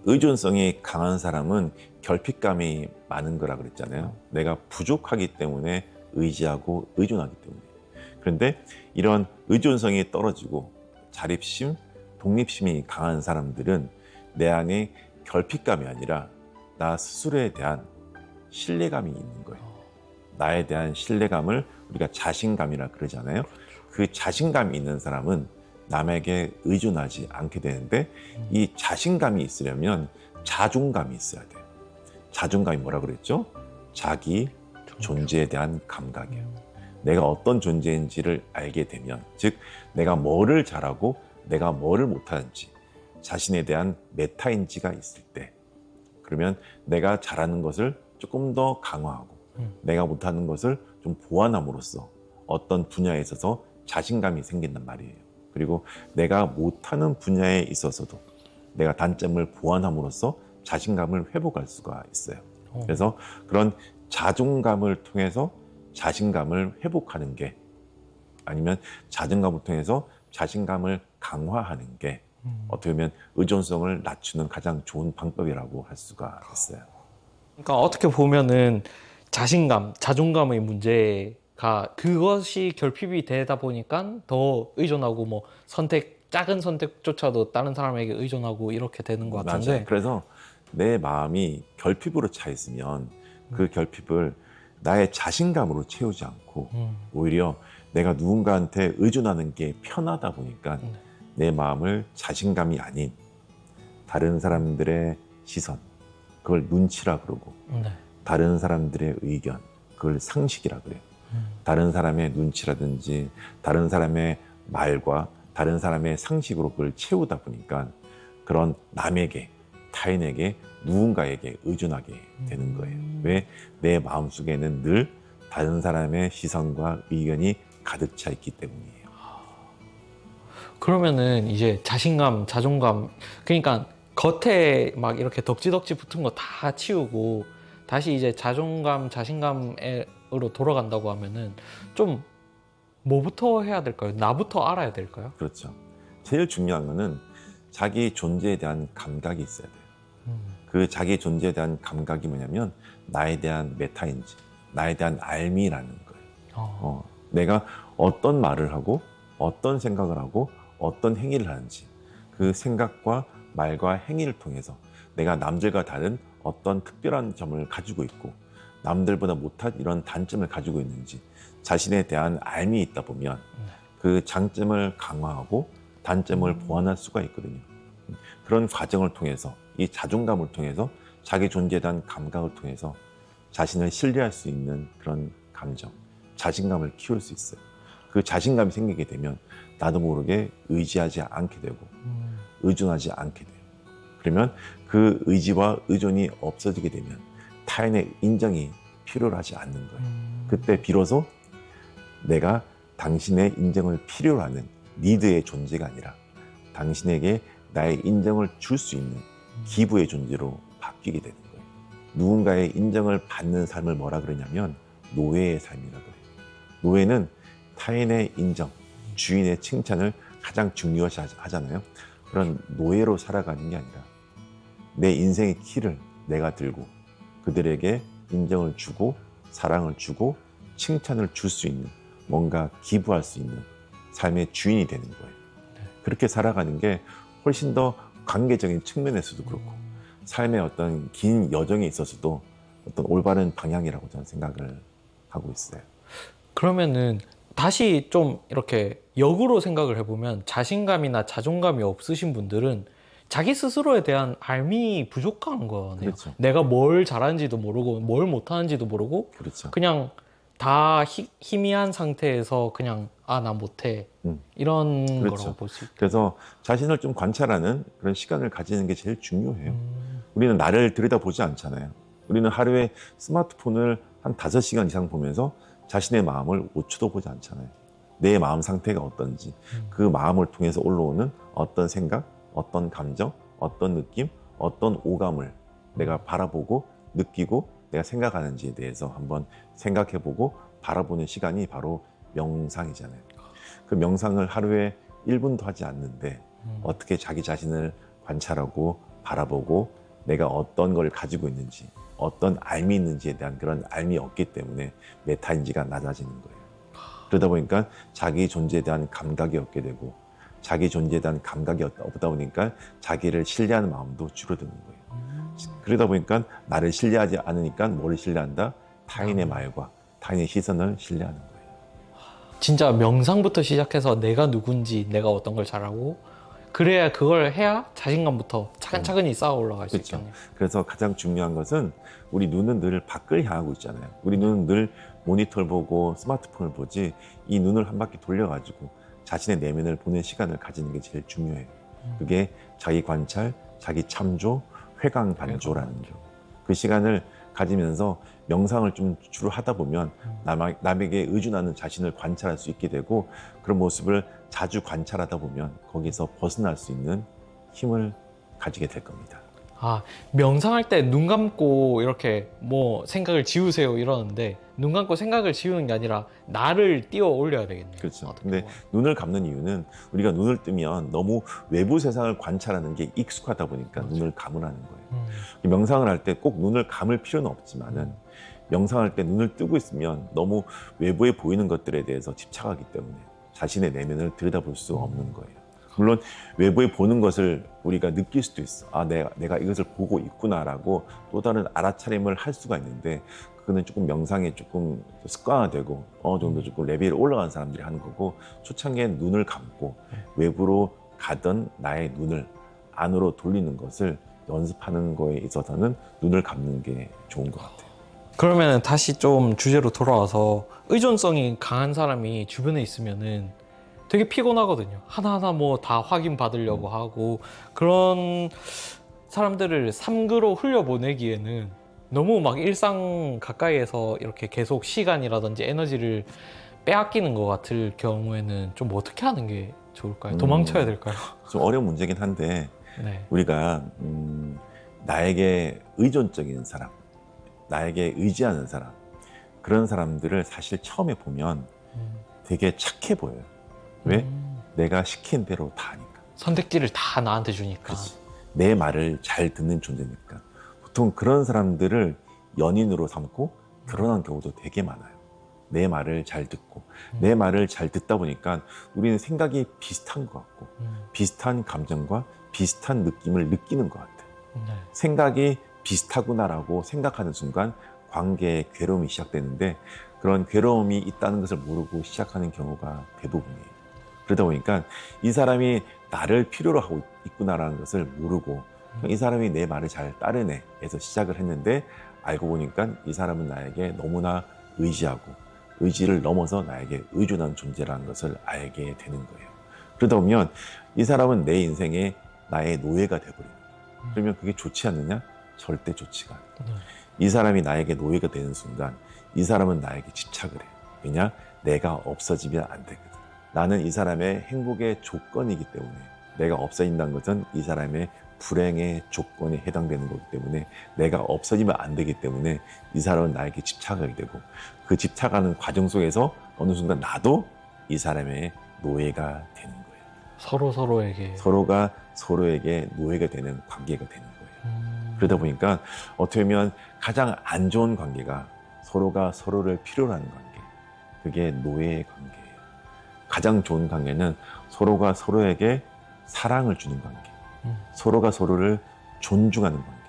의존성이 강한 사람은 결핍감이 많은 거라 그랬잖아요. 내가 부족하기 때문에 의지하고 의존하기 때문에. 그런데 이런 의존성이 떨어지고 자립심, 독립심이 강한 사람들은 내 안에 결핍감이 아니라 나 스스로에 대한 신뢰감이 있는 거예요. 나에 대한 신뢰감을 우리가 자신감이라 그러잖아요. 그 자신감이 있는 사람은 남에게 의존하지 않게 되는데 이 자신감이 있으려면 자존감이 있어야 돼요. 자존감이 뭐라 그랬죠? 자기 존재에 대한 감각이에요. 내가 어떤 존재인지를 알게 되면, 즉 내가 뭐를 잘하고 내가 뭐를 못하는지, 자신에 대한 메타인지가 있을 때, 그러면 내가 잘하는 것을 조금 더 강화하고 내가 못하는 것을 좀 보완함으로써 어떤 분야에 있어서 자신감이 생긴단 말이에요. 그리고 내가 못하는 분야에 있어서도 내가 단점을 보완함으로써 자신감을 회복할 수가 있어요. 그래서 그런 자존감을 통해서 자신감을 회복하는 게, 아니면 자존감을 통해서 자신감을 강화하는 게 어떻게 보면 의존성을 낮추는 가장 좋은 방법이라고 할 수가 있어요. 그러니까 어떻게 보면은 자신감, 자존감의 문제가 그것이 결핍이 되다 보니까 더 의존하고 뭐 작은 선택조차도 다른 사람에게 의존하고 이렇게 되는 것 같은데. 맞아요. 그래서 내 마음이 결핍으로 차 있으면 그 결핍을 나의 자신감으로 채우지 않고 오히려 내가 누군가한테 의존하는 게 편하다 보니까 내 마음을 자신감이 아닌 다른 사람들의 시선, 그걸 눈치라 그러고, 다른 사람들의 의견, 그걸 상식이라 그래요. 다른 사람의 눈치라든지 다른 사람의 말과 다른 사람의 상식으로 그걸 채우다 보니까 그런 남에게, 타인에게, 누군가에게 의존하게 되는 거예요. 왜? 내 마음속에는 늘 다른 사람의 시선과 의견이 가득 차 있기 때문이에요. 그러면은 이제 자신감, 자존감, 그러니까 겉에 막 이렇게 덕지덕지 붙은 거 다 치우고 다시 이제 자존감, 자신감으로 돌아간다고 하면은 좀 뭐부터 해야 될까요? 나부터 알아야 될까요? 그렇죠. 제일 중요한 거는 자기 존재에 대한 감각이 있어야 돼요. 그 자기 존재에 대한 감각이 뭐냐면 나에 대한 메타인지, 나에 대한 알미라는 거예요. 내가 어떤 말을 하고 어떤 생각을 하고 어떤 행위를 하는지, 그 생각과 말과 행위를 통해서 내가 남들과 다른 어떤 특별한 점을 가지고 있고 남들보다 못한 이런 단점을 가지고 있는지 자신에 대한 알미 있다 보면 그 장점을 강화하고 단점을 보완할 수가 있거든요. 그런 과정을 통해서, 이 자존감을 통해서, 자기 존재에 대한 감각을 통해서 자신을 신뢰할 수 있는 그런 감정, 자신감을 키울 수 있어요. 그 자신감이 생기게 되면 나도 모르게 의지하지 않게 되고 의존하지 않게 돼요. 그러면 그 의지와 의존이 없어지게 되면 타인의 인정이 필요로 하지 않는 거예요. 그때 비로소 내가 당신의 인정을 필요로 하는 니드의 존재가 아니라 당신에게 나의 인정을 줄 수 있는 기부의 존재로 바뀌게 되는 거예요. 누군가의 인정을 받는 삶을 뭐라 그러냐면 노예의 삶이라 그래요. 노예는 타인의 인정, 주인의 칭찬을 가장 중요시 하잖아요. 그런 노예로 살아가는 게 아니라 내 인생의 키를 내가 들고 그들에게 인정을 주고 사랑을 주고 칭찬을 줄 수 있는, 뭔가 기부할 수 있는 삶의 주인이 되는 거예요. 그렇게 살아가는 게 훨씬 더 관계적인 측면에서도 그렇고 삶의 어떤 긴 여정에 있어서도 어떤 올바른 방향이라고 저는 생각을 하고 있어요. 그러면은 다시 좀 이렇게 역으로 생각을 해보면 자신감이나 자존감이 없으신 분들은 자기 스스로에 대한 알미 부족한 거네요. 그렇죠. 내가 뭘 잘하는지도 모르고 뭘 못하는지도 모르고 그렇죠. 그냥 다 희미한 상태에서 그냥 나 못해 이런 그렇죠. 거라고 볼 수 있죠. 그래서 자신을 좀 관찰하는 그런 시간을 가지는 게 제일 중요해요. 우리는 나를 들여다보지 않잖아요. 우리는 하루에 스마트폰을 한 5시간 이상 보면서 자신의 마음을 5초도 보지 않잖아요. 내 마음 상태가 어떤지, 그 마음을 통해서 올라오는 어떤 생각, 어떤 감정, 어떤 느낌, 어떤 오감을 내가 바라보고 느끼고 내가 생각하는지에 대해서 한번 생각해보고 바라보는 시간이 바로 명상이잖아요. 그 명상을 하루에 1분도 하지 않는데 어떻게 자기 자신을 관찰하고 바라보고 내가 어떤 걸 가지고 있는지, 어떤 알미 있는지에 대한 그런 알미 없기 때문에 메타인지가 낮아지는 거예요. 그러다 보니까 자기 존재에 대한 감각이 없게 되고, 자기 존재에 대한 감각이 없다 보니까 자기를 신뢰하는 마음도 줄어드는 거예요. 그러다 보니까 나를 신뢰하지 않으니까 뭐를 신뢰한다? 타인의 말과 타인의 시선을 신뢰하는 거예요. 진짜 명상부터 시작해서 내가 누군지, 내가 어떤 걸 잘하고, 그래야 그걸 해야 자신감부터 차근차근히 쌓아 올라갈 수 그렇죠. 있겠네요. 그래서 가장 중요한 것은 우리 눈은 늘 밖을 향하고 있잖아요. 우리 눈은 늘 모니터를 보고 스마트폰을 보지 이 눈을 한 바퀴 돌려가지고 자신의 내면을 보는 시간을 가지는 게 제일 중요해요. 그게 자기 관찰, 자기 참조, 회광반조라는 거. 그 시간을 가지면서 명상을 좀 주로 하다 보면 남에게 의존하는 자신을 관찰할 수 있게 되고 그런 모습을 자주 관찰하다 보면 거기서 벗어날 수 있는 힘을 가지게 될 겁니다. 아, 명상할 때 눈 감고 이렇게 뭐 생각을 지우세요 이러는데 눈 감고 생각을 지우는 게 아니라 나를 띄워 올려야 되겠네요. 그렇죠. 어떻게 근데 보면. 눈을 감는 이유는 우리가 눈을 뜨면 너무 외부 세상을 관찰하는 게 익숙하다 보니까 맞아요. 눈을 감으라는 거예요. 명상을 할 때 꼭 눈을 감을 필요는 없지만은 명상할 때 눈을 뜨고 있으면 너무 외부에 보이는 것들에 대해서 집착하기 때문에 자신의 내면을 들여다볼 수 없는 거예요. 물론 외부에 보는 것을 우리가 느낄 수도 있어. 아, 내가 이것을 보고 있구나라고 또 다른 알아차림을 할 수가 있는데 그거는 조금 명상에 조금 습관화되고 어느 정도 조금 레벨이 올라간 사람들이 하는 거고 초창기엔 눈을 감고 외부로 가던 나의 눈을 안으로 돌리는 것을 연습하는 거에 있어서는 눈을 감는 게 좋은 것 같아요. 그러면 다시 좀 주제로 돌아와서 의존성이 강한 사람이 주변에 있으면은 되게 피곤하거든요. 하나하나 뭐 다 확인 받으려고 하고 그런 사람들을 삼그로 흘려보내기에는 너무 막 일상 가까이에서 이렇게 계속 시간이라든지 에너지를 빼앗기는 것 같을 경우에는 좀 어떻게 하는 게 좋을까요? 도망쳐야 될까요? 좀 어려운 문제긴 한데 네. 우리가 나에게 의존적인 사람, 나에게 의지하는 사람 그런 사람들을 사실 처음에 보면 되게 착해 보여요. 왜? 내가 시킨 대로 다 하니까. 선택지를 다 나한테 주니까. 그렇지. 내 말을 잘 듣는 존재니까. 보통 그런 사람들을 연인으로 삼고 결혼한 경우도 되게 많아요. 내 말을 잘 듣고 내 말을 잘 듣다 보니까 우리는 생각이 비슷한 것 같고 비슷한 감정과 비슷한 느낌을 느끼는 것 같아요. 네. 생각이 비슷하구나라고 생각하는 순간 관계에 괴로움이 시작되는데 그런 괴로움이 있다는 것을 모르고 시작하는 경우가 대부분이에요. 그러다 보니까 이 사람이 나를 필요로 하고 있구나라는 것을 모르고 이 사람이 내 말을 잘 따르네 해서 시작을 했는데 알고 보니까 이 사람은 나에게 너무나 의지하고 의지를 넘어서 나에게 의존한 존재라는 것을 알게 되는 거예요. 그러다 보면 이 사람은 내 인생에 나의 노예가 돼버립니다. 그러면 그게 좋지 않느냐? 절대 좋지가 않아요. 이 사람이 나에게 노예가 되는 순간 이 사람은 나에게 집착을 해요. 왜냐? 내가 없어지면 안 되거든. 나는 이 사람의 행복의 조건이기 때문에 내가 없어진다는 것은 이 사람의 불행의 조건에 해당되는 거기 때문에 내가 없어지면 안 되기 때문에 이 사람은 나에게 집착하게 되고 그 집착하는 과정 속에서 어느 순간 나도 이 사람의 노예가 되는 거예요. 서로에게. 서로가 서로에게 노예가 되는 관계가 되는 거예요. 그러다 보니까 어떻게 보면 가장 안 좋은 관계가 서로가 서로를 필요로 하는 관계. 그게 노예의 관계예요. 가장 좋은 관계는 서로가 서로에게 사랑을 주는 관계. 서로가 서로를 존중하는 관계.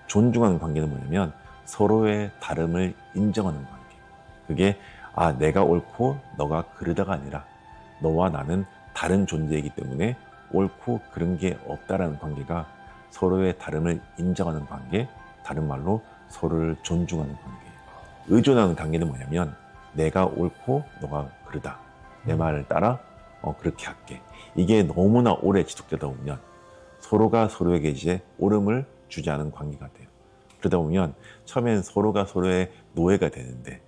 존중하는 관계는 뭐냐면 서로의 다름을 인정하는 관계. 그게 내가 옳고 너가 그르다가 아니라 너와 나는 다른 존재이기 때문에 옳고 그른 게 없다라는 관계가 서로의 다름을 인정하는 관계, 다른 말로 서로를 존중하는 관계예요. 의존하는 관계는 뭐냐면 내가 옳고 너가 그르다. 내 말을 따라 그렇게 할게. 이게 너무나 오래 지속되다 보면 서로가 서로에게 이제 옳음을 주지 않은 관계가 돼요. 그러다 보면 처음엔 서로가 서로의 노예가 되는데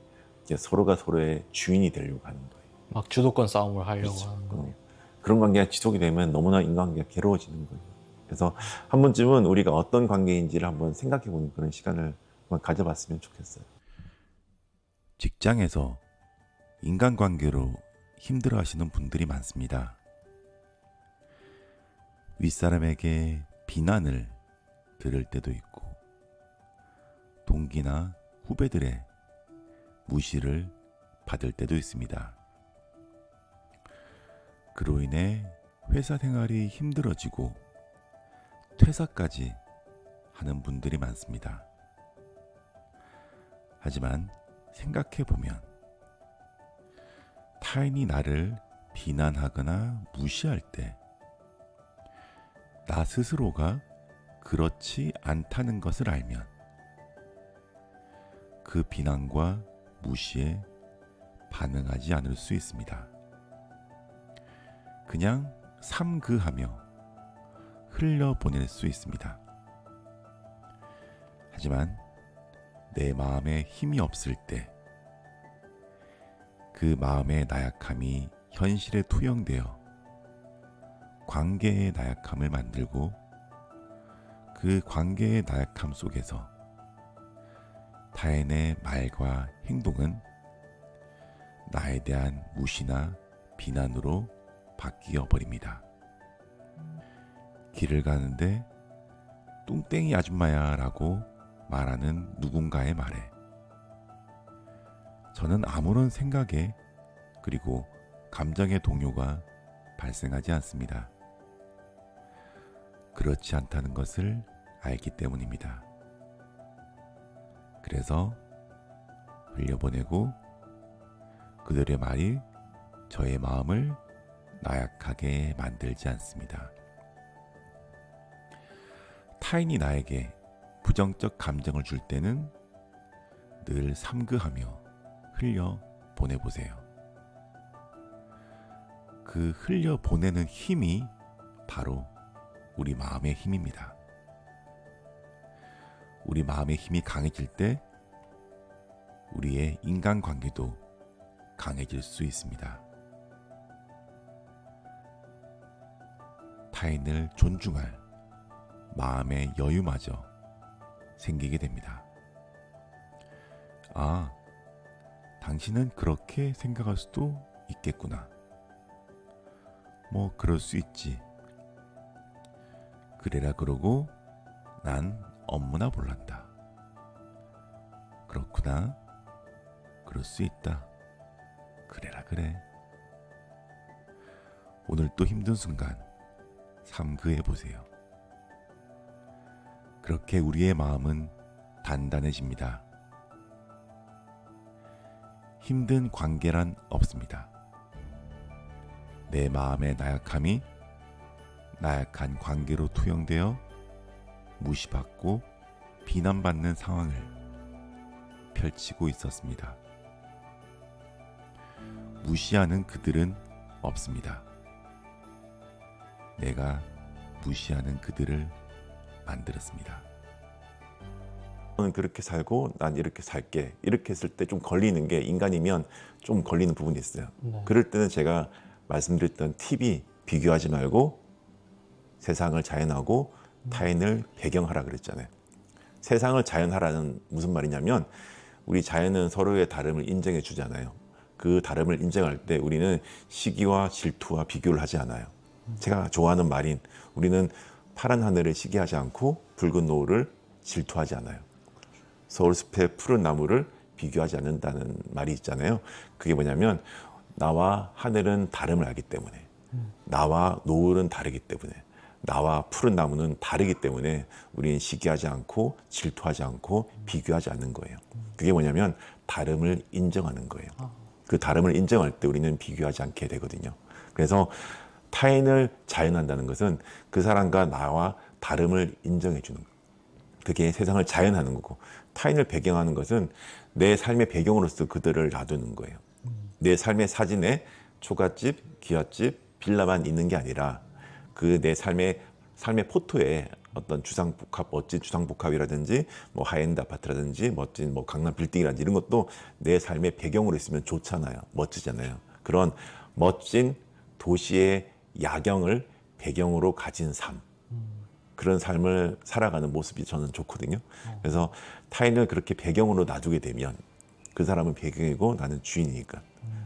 이제 서로가 서로의 주인이 되려고 하는 거예요. 막 주도권 싸움을 하려고 그렇죠. 하는 거예요. 그런 관계가 지속이 되면 너무나 인간관계가 괴로워지는 거예요. 그래서 한 번쯤은 우리가 어떤 관계인지를 한번 생각해 보는 그런 시간을 한번 가져봤으면 좋겠어요. 직장에서 인간관계로 힘들어 하시는 분들이 많습니다. 윗사람에게 비난을 들을 때도 있고, 동기나 후배들의 무시를 받을 때도 있습니다. 그로 인해 회사 생활이 힘들어지고 퇴사까지 하는 분들이 많습니다. 하지만 생각해 보면 타인이 나를 비난하거나 무시할 때 나 스스로가 그렇지 않다는 것을 알면 그 비난과 무시에 반응하지 않을 수 있습니다. 그냥 삼그하며 흘려보낼 수 있습니다. 하지만 내 마음에 힘이 없을 때 그 마음의 나약함이 현실에 투영되어 관계의 나약함을 만들고 그 관계의 나약함 속에서 타인의 말과 행동은 나에 대한 무시나 비난으로 바뀌어 버립니다. 길을 가는데 뚱땡이 아줌마야 라고 말하는 누군가의 말에 저는 아무런 생각에 그리고 감정의 동요가 발생하지 않습니다. 그렇지 않다는 것을 알기 때문입니다. 그래서 흘려보내고 그들의 말이 저의 마음을 나약하게 만들지 않습니다. 타인이 나에게 부정적 감정을 줄 때는 늘 삼그하며 흘려 보내보세요. 그 흘려 보내는 힘이 바로 우리 마음의 힘입니다. 우리 마음의 힘이 강해질 때 우리의 인간관계도 강해질 수 있습니다. 타인을 존중할 마음의 여유마저 생기게 됩니다. 아, 당신은 그렇게 생각할 수도 있겠구나. 뭐 그럴 수 있지. 그래라 그러고 난 업무나 볼란다. 그렇구나. 그럴 수 있다. 그래라 그래. 오늘 또 힘든 순간 삼그해 보세요. 그렇게 우리의 마음은 단단해집니다. 힘든 관계란 없습니다. 내 마음의 나약함이 나약한 관계로 투영되어 무시받고 비난받는 상황을 펼치고 있었습니다. 무시하는 그들은 없습니다. 내가 무시하는 그들을 만들었습니다. 너는 그렇게 살고 난 이렇게 살게. 이렇게 했을 때 좀 걸리는 게 인간이면 좀 걸리는 부분이 있어요. 네. 그럴 때는 제가 말씀드렸던 팁이 비교하지 말고 세상을 자연하고 타인을 배경하라 그랬잖아요. 세상을 자연하라는 무슨 말이냐면 우리 자연은 서로의 다름을 인정해 주잖아요. 그 다름을 인정할 때 우리는 시기와 질투와 비교를 하지 않아요. 제가 좋아하는 말인 우리는 파란 하늘을 시기하지 않고 붉은 노을을 질투하지 않아요. 서울숲의 푸른 나무를 비교하지 않는다는 말이 있잖아요. 그게 뭐냐면 나와 하늘은 다름을 알기 때문에 나와 노을은 다르기 때문에 나와 푸른 나무는 다르기 때문에 우리는 시기하지 않고 질투하지 않고 비교하지 않는 거예요. 그게 뭐냐면 다름을 인정하는 거예요. 그 다름을 인정할 때 우리는 비교하지 않게 되거든요. 그래서 타인을 자연한다는 것은 그 사람과 나와 다름을 인정해 주는 거예요. 그게 세상을 자연하는 거고, 타인을 배경하는 것은 내 삶의 배경으로서 그들을 놔두는 거예요. 내 삶의 사진에 초가집, 기와집, 빌라만 있는 게 아니라 그 내 삶의 포토에 어떤 주상복합, 멋진 주상복합이라든지 뭐 하이엔드 아파트라든지 멋진 뭐 강남 빌딩이라든지 이런 것도 내 삶의 배경으로 있으면 좋잖아요. 멋지잖아요. 그런 멋진 도시의 야경을 배경으로 가진 삶, 그런 삶을 살아가는 모습이 저는 좋거든요. 그래서 타인을 그렇게 배경으로 놔두게 되면 그 사람은 배경이고 나는 주인이니까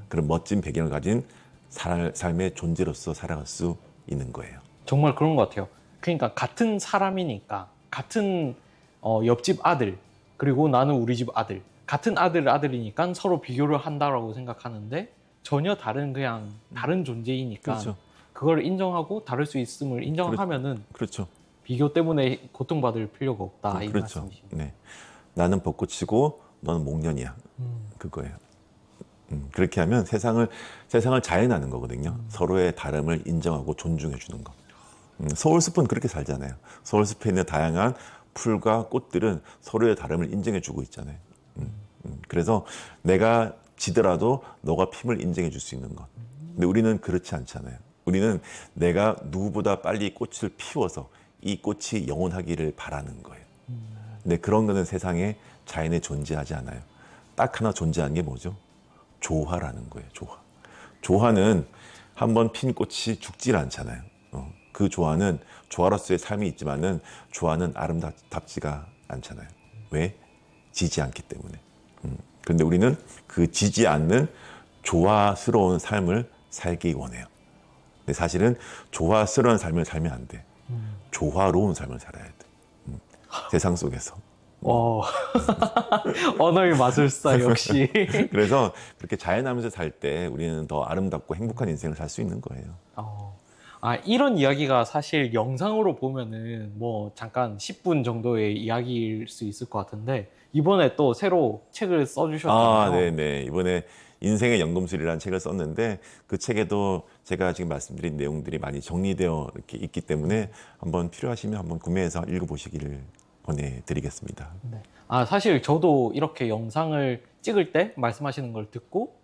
그런 멋진 배경을 가진 삶의 존재로서 살아갈 수 있는 거예요. 정말 그런 것 같아요. 그러니까 같은 사람이니까 같은 옆집 아들 그리고 나는 우리 집 아들 같은 아들이니까 서로 비교를 한다라고 생각하는데 전혀 다른 그냥 다른 존재이니까 그렇죠. 그걸 인정하고 다를 수 있음을 인정하면은 그렇죠. 비교 때문에 고통받을 필요가 없다 이 그렇죠. 말씀이시죠. 네. 나는 벚꽃이고 너는 목련이야. 그거예요. 그렇게 하면 세상을 자연하는 거거든요. 서로의 다름을 인정하고 존중해 주는 거. 서울숲은 그렇게 살잖아요. 서울숲에 있는 다양한 풀과 꽃들은 서로의 다름을 인정해 주고 있잖아요. 그래서 내가 지더라도 너가 핌을 인정해 줄 수 있는 것. 근데 우리는 그렇지 않잖아요. 우리는 내가 누구보다 빨리 꽃을 피워서 이 꽃이 영원하기를 바라는 거예요. 근데 그런 거는 세상에 자연에 존재하지 않아요. 딱 하나 존재하는 게 뭐죠? 조화라는 거예요. 조화. 조화는 한번 핀 꽃이 죽질 않잖아요. 그 조화는 조화로서의 삶이 있지만은 조화는 아름답지가 않잖아요. 왜? 지지 않기 때문에. 그런데 우리는 그 지지 않는 조화스러운 삶을 살기 원해요. 근데 사실은 조화스러운 삶을 살면 안 돼. 조화로운 삶을 살아야 돼. 세상 속에서. 언어의 마술사 역시. 그래서 그렇게 자연하면서 살 때 우리는 더 아름답고 행복한 인생을 살 수 있는 거예요. 이런 이야기가 사실 영상으로 보면은 뭐 잠깐 10분 정도의 이야기일 수 있을 것 같은데 이번에 또 새로 책을 써주셨잖아요. 네네. 이번에 인생의 연금술이라는 책을 썼는데 그 책에도 제가 지금 말씀드린 내용들이 많이 정리되어 이렇게 있기 때문에 한번 필요하시면 한번 구매해서 읽어보시기를 권해드리겠습니다. 네. 사실 저도 이렇게 영상을 찍을 때 말씀하시는 걸 듣고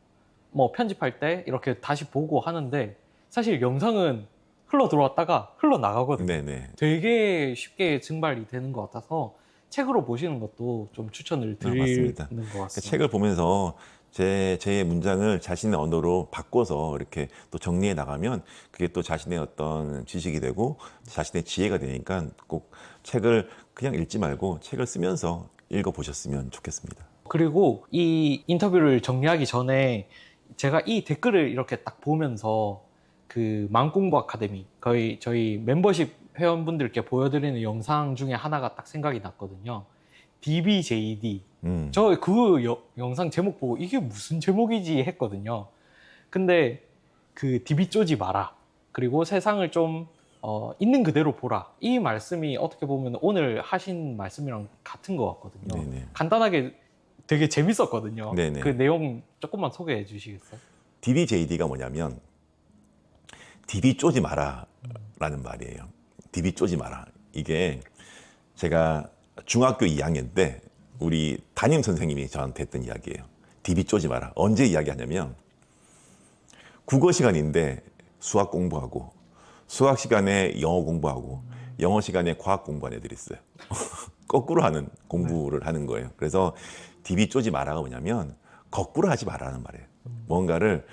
뭐 편집할 때 이렇게 다시 보고 하는데 사실 영상은 흘러 들어왔다가 흘러 나가거든요. 네네. 되게 쉽게 증발이 되는 것 같아서 책으로 보시는 것도 좀 추천을 드리는 맞습니다. 것 같습니다. 책을 보면서 제 문장을 자신의 언어로 바꿔서 이렇게 또 정리해 나가면 그게 또 자신의 어떤 지식이 되고 자신의 지혜가 되니까 꼭 책을 그냥 읽지 말고 책을 쓰면서 읽어보셨으면 좋겠습니다. 그리고 이 인터뷰를 정리하기 전에 제가 이 댓글을 이렇게 딱 보면서 그 마음공부 아카데미 거의 저희 멤버십 회원분들께 보여드리는 영상 중에 하나가 딱 생각이 났거든요. DBJD. 저 그 영상 제목 보고 이게 무슨 제목이지 했거든요. 근데 그 DB 쪼지 마라. 그리고 세상을 좀 있는 그대로 보라. 이 말씀이 어떻게 보면 오늘 하신 말씀이랑 같은 것 같거든요. 네네. 간단하게 되게 재밌었거든요. 네네. 그 내용 조금만 소개해 주시겠어요? DBJD가 뭐냐면 DB 쪼지 마라 라는 말이에요. DB 쪼지 마라. 이게 제가 중학교 2학년 때 우리 담임 선생님이 저한테 했던 이야기예요. DB 쪼지 마라. 언제 이야기하냐면 국어 시간인데 수학 공부하고 수학 시간에 영어 공부하고 영어 시간에 과학 공부하는 애들이 있어요. 거꾸로 하는 공부를 하는 거예요. 그래서 DB 쪼지 마라가 뭐냐면 거꾸로 하지 마라는 말이에요. 뭔가를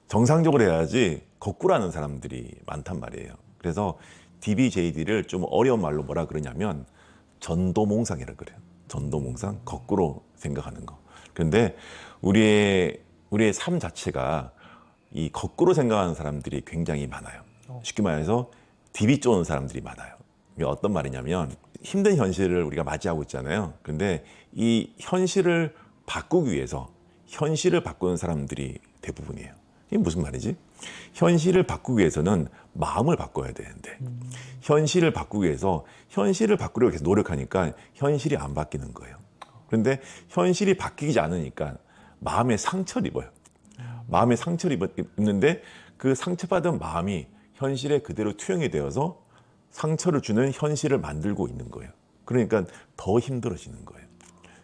정상적으로 해야지 거꾸로 하는 사람들이 많단 말이에요. 그래서 DBJD를 좀 어려운 말로 뭐라 그러냐면 전도몽상이라 그래요. 전도몽상, 거꾸로 생각하는 거. 그런데 우리의 삶 자체가 이 거꾸로 생각하는 사람들이 굉장히 많아요. 쉽게 말해서 DB 쪼는 사람들이 많아요. 이게 어떤 말이냐면 힘든 현실을 우리가 맞이하고 있잖아요. 그런데 이 현실을 바꾸기 위해서 현실을 바꾸는 사람들이 대부분이에요. 이게 무슨 말이지? 현실을 바꾸기 위해서는 마음을 바꿔야 되는데 현실을 바꾸기 위해서 현실을 바꾸려고 계속 노력하니까 현실이 안 바뀌는 거예요. 그런데 현실이 바뀌지 않으니까 마음에 상처를 입어요. 마음에 상처를 입는데 그 상처받은 마음이 현실에 그대로 투영이 되어서 상처를 주는 현실을 만들고 있는 거예요. 그러니까 더 힘들어지는 거예요.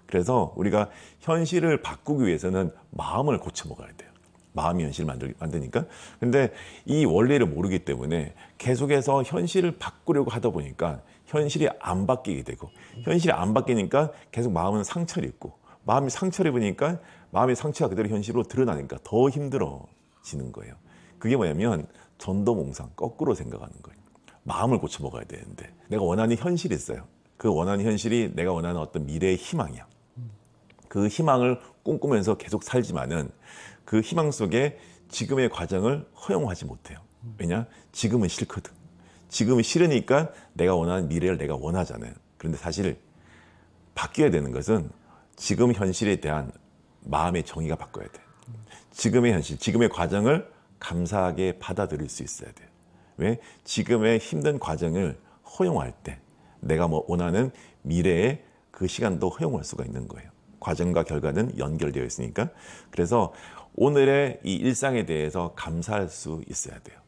그래서 우리가 현실을 바꾸기 위해서는 마음을 고쳐 먹어야 돼요. 마음이 현실을 만드니까. 근데 이 원리를 모르기 때문에 계속해서 현실을 바꾸려고 하다 보니까 현실이 안 바뀌게 되고 현실이 안 바뀌니까 계속 마음은 상처를 입고 마음이 상처를 입으니까 마음의 상처가 그대로 현실로 드러나니까 더 힘들어지는 거예요. 그게 뭐냐면 전도몽상, 거꾸로 생각하는 거예요. 마음을 고쳐 먹어야 되는데 내가 원하는 현실이 있어요. 그 원하는 현실이 내가 원하는 어떤 미래의 희망이야. 그 희망을 꿈꾸면서 계속 살지만은 그 희망 속에 지금의 과정을 허용하지 못해요. 왜냐? 지금은 싫거든. 지금이 싫으니까 내가 원하는 미래를 내가 원하잖아요. 그런데 사실 바뀌어야 되는 것은 지금 현실에 대한 마음의 정의가 바뀌어야 돼요. 지금의 현실, 지금의 과정을 감사하게 받아들일 수 있어야 돼요. 왜? 지금의 힘든 과정을 허용할 때 내가 원하는 미래의 그 시간도 허용할 수가 있는 거예요. 과정과 결과는 연결되어 있으니까. 그래서 오늘의 이 일상에 대해서 감사할 수 있어야 돼요.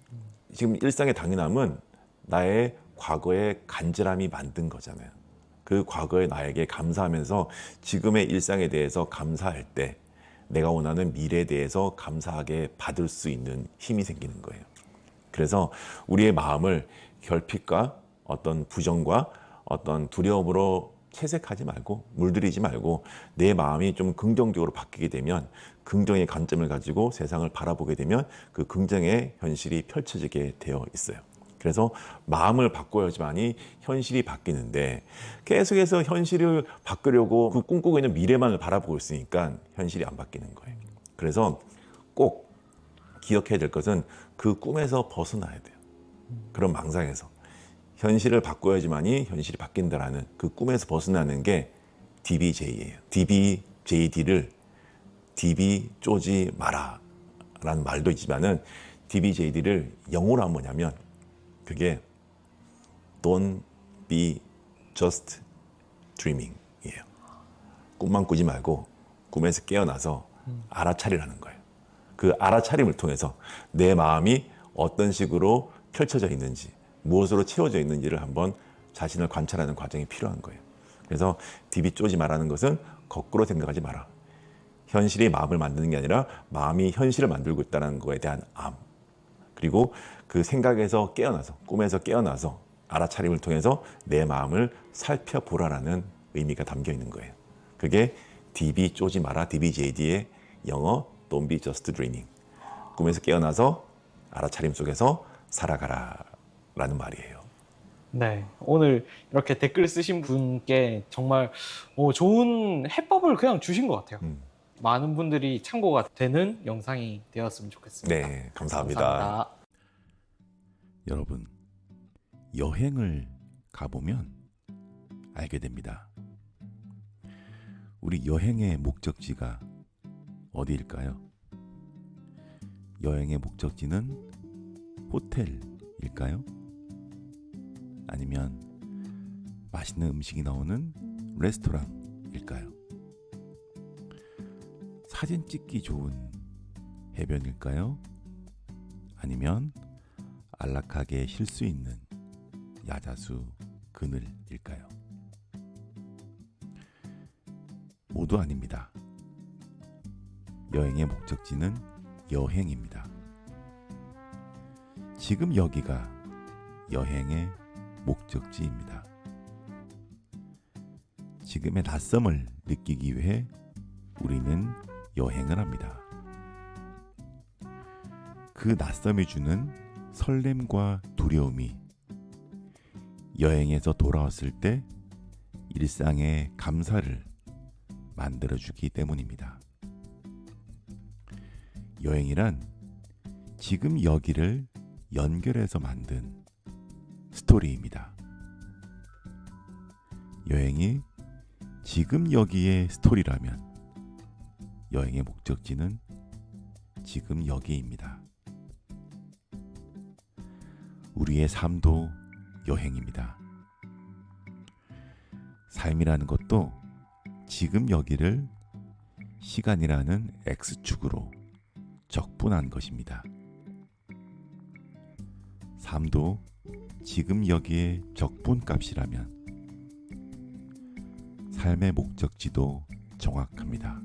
지금 일상의 당연함은 나의 과거의 간절함이 만든 거잖아요. 그 과거의 나에게 감사하면서 지금의 일상에 대해서 감사할 때 내가 원하는 미래에 대해서 감사하게 받을 수 있는 힘이 생기는 거예요. 그래서 우리의 마음을 결핍과 어떤 부정과 어떤 두려움으로 채색하지 말고 물들이지 말고 내 마음이 좀 긍정적으로 바뀌게 되면 긍정의 관점을 가지고 세상을 바라보게 되면 그 긍정의 현실이 펼쳐지게 되어 있어요. 그래서 마음을 바꿔야지만이 현실이 바뀌는데 계속해서 현실을 바꾸려고 그 꿈꾸고 있는 미래만을 바라보고 있으니까 현실이 안 바뀌는 거예요. 그래서 꼭 기억해야 될 것은 그 꿈에서 벗어나야 돼요. 그런 망상에서. 현실을 바꿔야지만이 현실이 바뀐다라는 그 꿈에서 벗어나는 게 DBJ예요. DBJD를 DB 쪼지 마라 라는 말도 있지만은 DBJD를 영어로 하면 뭐냐면 그게 Don't be just dreaming 이에요. 꿈만 꾸지 말고 꿈에서 깨어나서 알아차리라는 거예요. 그 알아차림을 통해서 내 마음이 어떤 식으로 펼쳐져 있는지 무엇으로 채워져 있는지를 한번 자신을 관찰하는 과정이 필요한 거예요. 그래서 DB 쪼지 마라는 것은 거꾸로 생각하지 마라. 현실이 마음을 만드는 게 아니라 마음이 현실을 만들고 있다는 거에 대한 암. 그리고 그 생각에서 깨어나서 꿈에서 깨어나서 알아차림을 통해서 내 마음을 살펴보라라는 의미가 담겨 있는 거예요. 그게 DB 쪼지 마라, DBJD의 영어 Don't be just dreaming. 꿈에서 깨어나서 알아차림 속에서 살아가라 라는 말이에요. 네, 오늘 이렇게 댓글 쓰신 분께 정말 좋은 해법을 그냥 주신 것 같아요. 많은 분들이 참고가 되는 영상이 되었으면 좋겠습니다. 네, 감사합니다. 감사합니다. 여러분, 여행을 가보면 알게 됩니다. 우리 여행의 목적지가 어디일까요? 여행의 목적지는 호텔일까요? 아니면 맛있는 음식이 나오는 레스토랑일까요? 사진 찍기 좋은 해변일까요? 아니면 안락하게 쉴 수 있는 야자수 그늘일까요? 모두 아닙니다. 여행의 목적지는 여행입니다. 지금 여기가 여행의 목적지입니다. 지금의 낯섦을 느끼기 위해 우리는 여행을 합니다. 그 낯섦이 주는 설렘과 두려움이 여행에서 돌아왔을 때 일상의 감사를 만들어주기 때문입니다. 여행이란 지금 여기를 연결해서 만든 스토리입니다. 여행이 지금 여기의 스토리라면 여행의 목적지는 지금 여기입니다. 우리의 삶도 여행입니다. 삶이라는 것도 지금 여기를 시간이라는 X축으로 적분한 것입니다. 삶도 지금 여기에 적분값이라면 삶의 목적지도 정확합니다.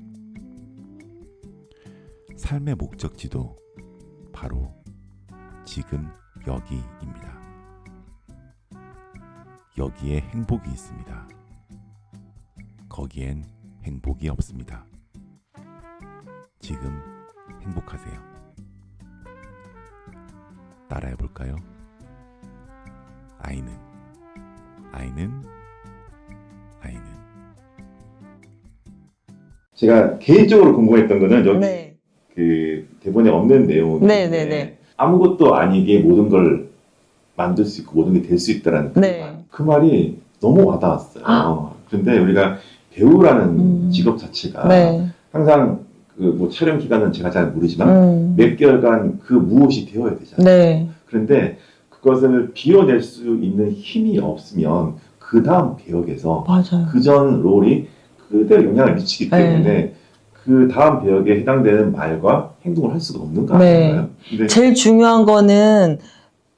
삶의 목적지도 바로 지금 여기입니다. 여기에 행복이 있습니다. 거기엔 행복이 없습니다. 지금 행복하세요. 따라해 볼까요? 아이는 제가 개인적으로 궁금했던 거는 여기 네. 그 대본에 없는 내용인데 네네네. 아무것도 아니게 모든 걸 만들 수 있고 모든 게 될 수 있다라는 네. 그 말이 너무 와닿았어요. 그런데 우리가 배우라는 직업 자체가 네. 항상 그 뭐 촬영 기간은 제가 잘 모르지만 몇 개월간 그 무엇이 되어야 되잖아요. 네. 그런데 그것을 비워낼 수 있는 힘이 없으면 그 다음 배역에서 맞아요. 그 전 롤이 그대로 영향을 미치기 때문에 그 다음 배역에 해당되는 말과 행동을 할 수가 없는 거 네. 아닌가요? 근데 제일 중요한 거는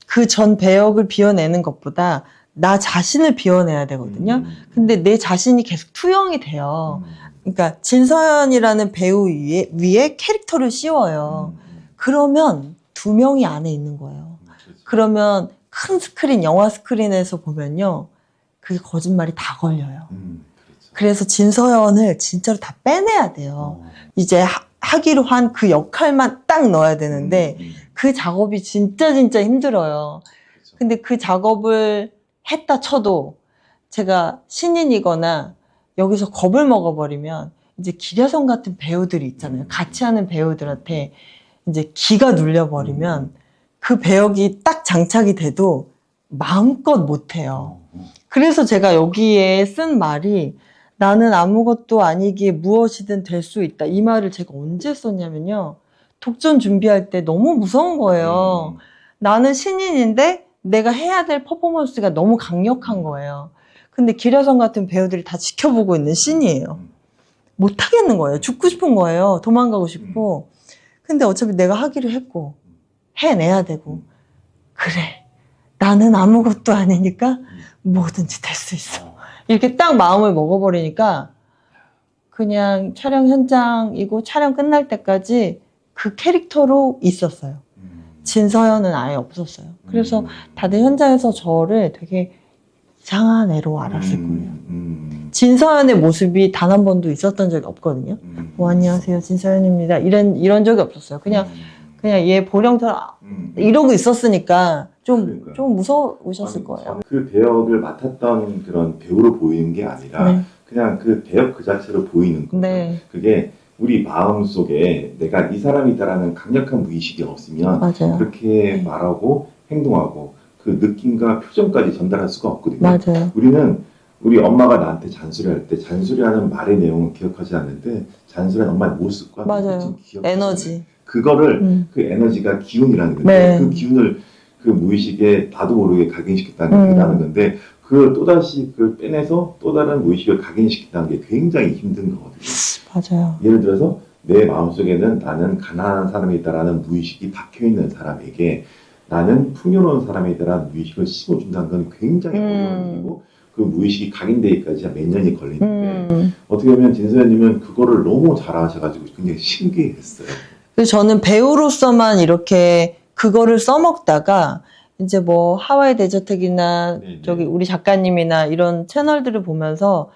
그 전 배역을 비워내는 것보다 나 자신을 비워내야 되거든요. 근데 내 자신이 계속 투영이 돼요. 그러니까 진서연이라는 배우 위에 캐릭터를 씌워요. 그러면 두 명이 안에 있는 거예요. 그러면 큰 스크린, 영화 스크린에서 보면요. 그게 거짓말이 다 걸려요. 그래서 진서연을 진짜로 다 빼내야 돼요. 이제 하기로 한 그 역할만 딱 넣어야 되는데 그 작업이 진짜 힘들어요. 근데 그 작업을 했다 쳐도 제가 신인이거나 여기서 겁을 먹어버리면 이제 기려성 같은 배우들이 있잖아요. 같이 하는 배우들한테 이제 기가 눌려버리면 그 배역이 딱 장착이 돼도 마음껏 못해요. 그래서 제가 여기에 쓴 말이 나는 아무것도 아니기에 무엇이든 될 수 있다. 이 말을 제가 언제 썼냐면요. 독전 준비할 때 너무 무서운 거예요. 나는 신인인데 내가 해야 될 퍼포먼스가 너무 강력한 거예요. 근데 기려성 같은 배우들이 다 지켜보고 있는 신이에요. 못하겠는 거예요. 죽고 싶은 거예요. 도망가고 싶고. 근데 어차피 내가 하기로 했고 해내야 되고 그래. 나는 아무것도 아니니까 뭐든지 될 수 있어. 이렇게 딱 마음을 먹어버리니까 그냥 촬영 현장이고 촬영 끝날 때까지 그 캐릭터로 있었어요. 진서연은 아예 없었어요. 그래서 다들 현장에서 저를 되게 이상한 애로 알았을 거예요. 진서연의 모습이 단 한 번도 있었던 적이 없거든요. 안녕하세요, 진서연입니다. 이런 적이 없었어요. 그냥 얘 보령처럼 이러고 있었으니까 좀 무서우셨을 거예요. 그 배역을 맡았던 그런 배우로 보이는 게 아니라 네. 그냥 그 배역 그 자체로 보이는 거예요. 네, 그게 우리 마음 속에 내가 이 사람이다라는 강력한 무의식이 없으면 맞아요. 그렇게 네. 말하고 행동하고 그 느낌과 표정까지 전달할 수가 없거든요. 맞아요. 우리는 우리 엄마가 나한테 잔소리할 때 잔소리하는 말의 내용은 기억하지 않는데 잔소리하는 엄마의 모습과 맞아요. 눈빛은 기억하잖아요. 에너지. 그거를 그 에너지가 기운이라는 건데 네. 그 기운을 그 무의식에 나도 모르게 각인시켰다는 음. 게 대단한 건데 그걸 또다시 그걸 빼내서 또 다른 무의식을 각인시킨다는 게 굉장히 힘든 거거든요. 맞아요. 예를 들어서 내 마음속에는 나는 가난한 사람이다라는 무의식이 박혀있는 사람에게 나는 풍요로운 사람이다라는 무의식을 심어준다는 건 굉장히 어려운 일이고 그 무의식이 각인되기까지 몇 년이 걸리는데 어떻게 보면 진서연님은 그거를 너무 잘하셔가지고 굉장히 신기했어요. 그래서 저는 배우로서만 이렇게 그거를 써먹다가 이제 뭐 하와이 데저텍이나 네네. 저기 우리 작가님이나 이런 채널들을 보면서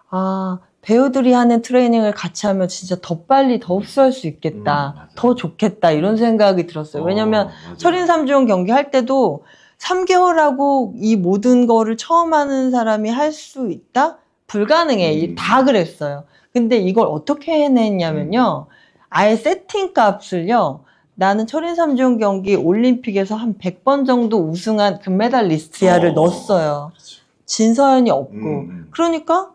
아 배우들이 하는 트레이닝을 같이 하면 진짜 더 빨리 더 흡수할 수 있겠다. 맞아요. 더 좋겠다 이런 생각이 들었어요. 왜냐면 철인 3주년 경기 할 때도 3개월하고 이 모든 거를 처음 하는 사람이 할 수 있다? 불가능해. 다 그랬어요. 근데 이걸 어떻게 해냈냐면요. 아예 세팅 값을요. 나는 철인 3주년 경기 올림픽에서 한 100번 정도 우승한 금메달리스트야를 넣었어요. 진서연이 없고. 그러니까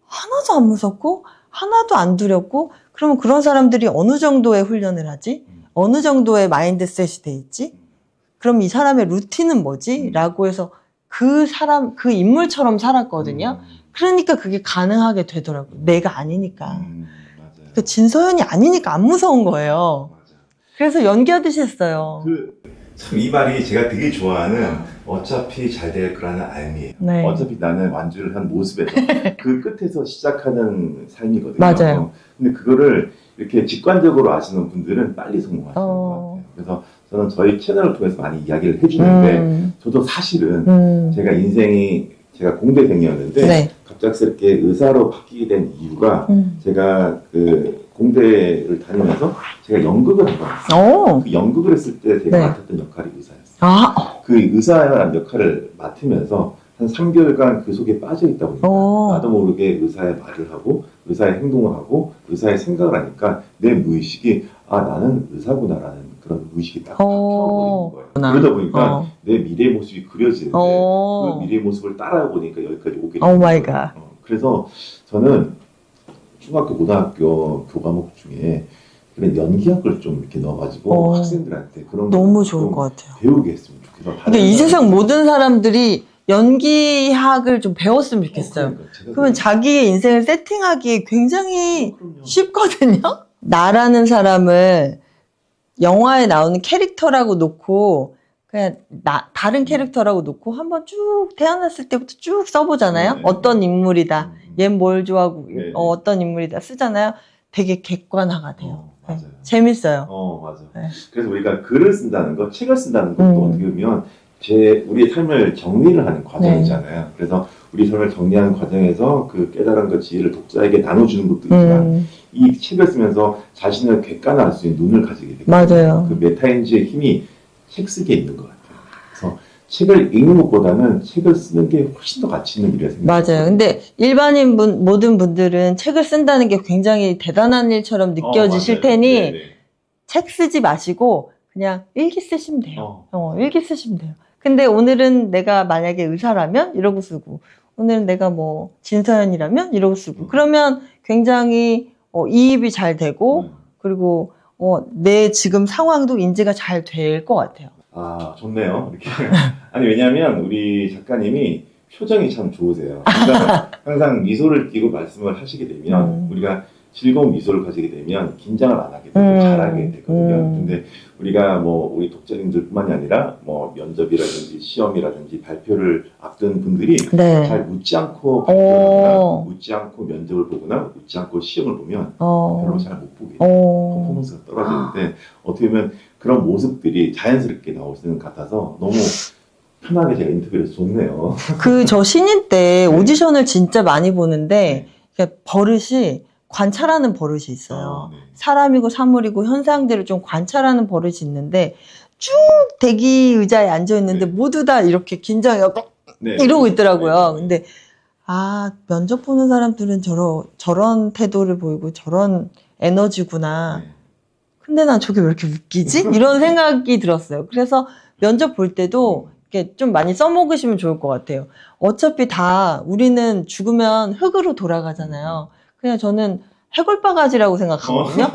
하나도 안 무섭고 하나도 안 두렵고 그러면 그런 사람들이 어느 정도의 훈련을 하지? 어느 정도의 마인드셋이 돼 있지? 그럼 이 사람의 루틴은 뭐지? 라고 해서 그 인물처럼 살았거든요. 그러니까 그게 가능하게 되더라고요. 내가 아니니까. 맞아요. 그 진서연이 아니니까 안 무서운 거예요. 그래서 연기하듯이 했어요. 참 이 말이 제가 되게 좋아하는 어차피 잘 될 거라는 알미예요. 네. 어차피 나는 완주를 한 모습에서 그 끝에서 시작하는 삶이거든요. 맞아요. 근데 그거를 이렇게 직관적으로 아시는 분들은 빨리 성공하시는 것 같아요. 그래서 저는 저희 채널을 통해서 많이 이야기를 해주는데 저도 사실은 제가 공대생이었는데 네. 갑작스럽게 의사로 바뀌게 된 이유가 제가 그 공대를 다니면서 제가 연극을 한 거였어요. 그 연극을 했을 때 제가 네. 맡았던 역할이 의사였어요. 아, 그 의사라는 역할을 맡으면서 한 3개월간 그 속에 빠져 있다 보니까 나도 모르게 의사의 말을 하고 의사의 행동을 하고 의사의 생각을 하니까 내 무의식이 아 나는 의사구나라는 그런 무의식이 딱 박혀버리는 거예요. 그러다 보니까 내 미래의 모습이 그려지는데 그 미래의 모습을 따라가 보니까 여기까지 오게 오 마이 갓. 그래서 저는 중학교, 고등학교 교과목 중에 그런 연기학을 좀 이렇게 넣어가지고 학생들한테 그런 너무 걸 좋은 좀 것 같아요. 배우게 했으면 좋겠어요. 근데 이 세상 모든 사람들이 연기학을 좀 배웠으면 좋겠어요. 그러면 자기의 인생을 세팅하기 굉장히 쉽거든요. 나라는 사람을 영화에 나오는 캐릭터라고 놓고 그냥 다른 캐릭터라고 놓고 한번 쭉 태어났을 때부터 쭉 써보잖아요. 네. 어떤 인물이다. 얘 뭘 좋아하고 네. 어떤 인물이다 쓰잖아요. 되게 객관화가 돼요. 맞아요. 네. 재밌어요. 맞아. 네. 그래서 우리가 글을 쓴다는 거, 책을 쓴다는 것도 어떻게 보면 우리의 삶을 정리를 하는 과정이잖아요. 그래서 우리 삶을 정리하는 과정에서 그 깨달음과 지혜를 독자에게 나눠주는 것도 있지만 이 책을 쓰면서 자신을 객관화할 수 있는 눈을 가지게 되거든요. 맞아요. 그 메타인지의 힘이 책 쓰기에 있는 것 같아요. 그래서 책을 읽는 것보다는 책을 쓰는 게 훨씬 더 가치 있는 일이라 생각해요. 맞아요. 근데 일반인 모든 분들은 책을 쓴다는 게 굉장히 대단한 일처럼 느껴지실 테니 네네. 책 쓰지 마시고 그냥 일기 쓰시면 돼요. 일기 쓰시면 돼요. 근데 오늘은 내가 만약에 의사라면 이러고 쓰고 오늘은 내가 뭐 진서연이라면 이러고 쓰고 그러면 굉장히 이입이 잘 되고 그리고 내 지금 상황도 인지가 잘 될 것 같아요. 아, 좋네요. 이렇게. 아니, 왜냐면 우리 작가님이 표정이 참 좋으세요. 항상 미소를 띠고 말씀을 하시게 되면 우리가 즐거운 미소를 가지게 되면 긴장을 안 하게 되고 잘하게 되거든요. 근데 우리가 뭐 우리 독자님들뿐만이 아니라 뭐 면접이라든지 시험이라든지 발표를 앞둔 분들이 잘 웃지 않고 발표를 하거나 웃지 않고 면접을 보거나 웃지 않고 시험을 보면 별로 잘 못 보게 돼요. 퍼포먼스가 떨어지는데 어떻게 보면 그런 모습들이 자연스럽게 나오시는 것 같아서 너무 편하게 제가 인터뷰를 해서 좋네요. 저 신인 때 오디션을 진짜 많이 보는데 버릇이 관찰하는 버릇이 있어요. 사람이고 사물이고 현상들을 좀 관찰하는 버릇이 있는데 쭉 대기 의자에 앉아 있는데 모두 다 이렇게 긴장해서 이러고 있더라고요. 근데 면접 보는 사람들은 저런 태도를 보이고 저런 에너지구나. 근데 난 저게 왜 이렇게 웃기지? 이런 생각이 들었어요. 그래서 면접 볼 때도 이렇게 좀 많이 써먹으시면 좋을 것 같아요. 어차피 우리는 죽으면 흙으로 돌아가잖아요. 그냥 저는 해골바가지라고 생각하거든요.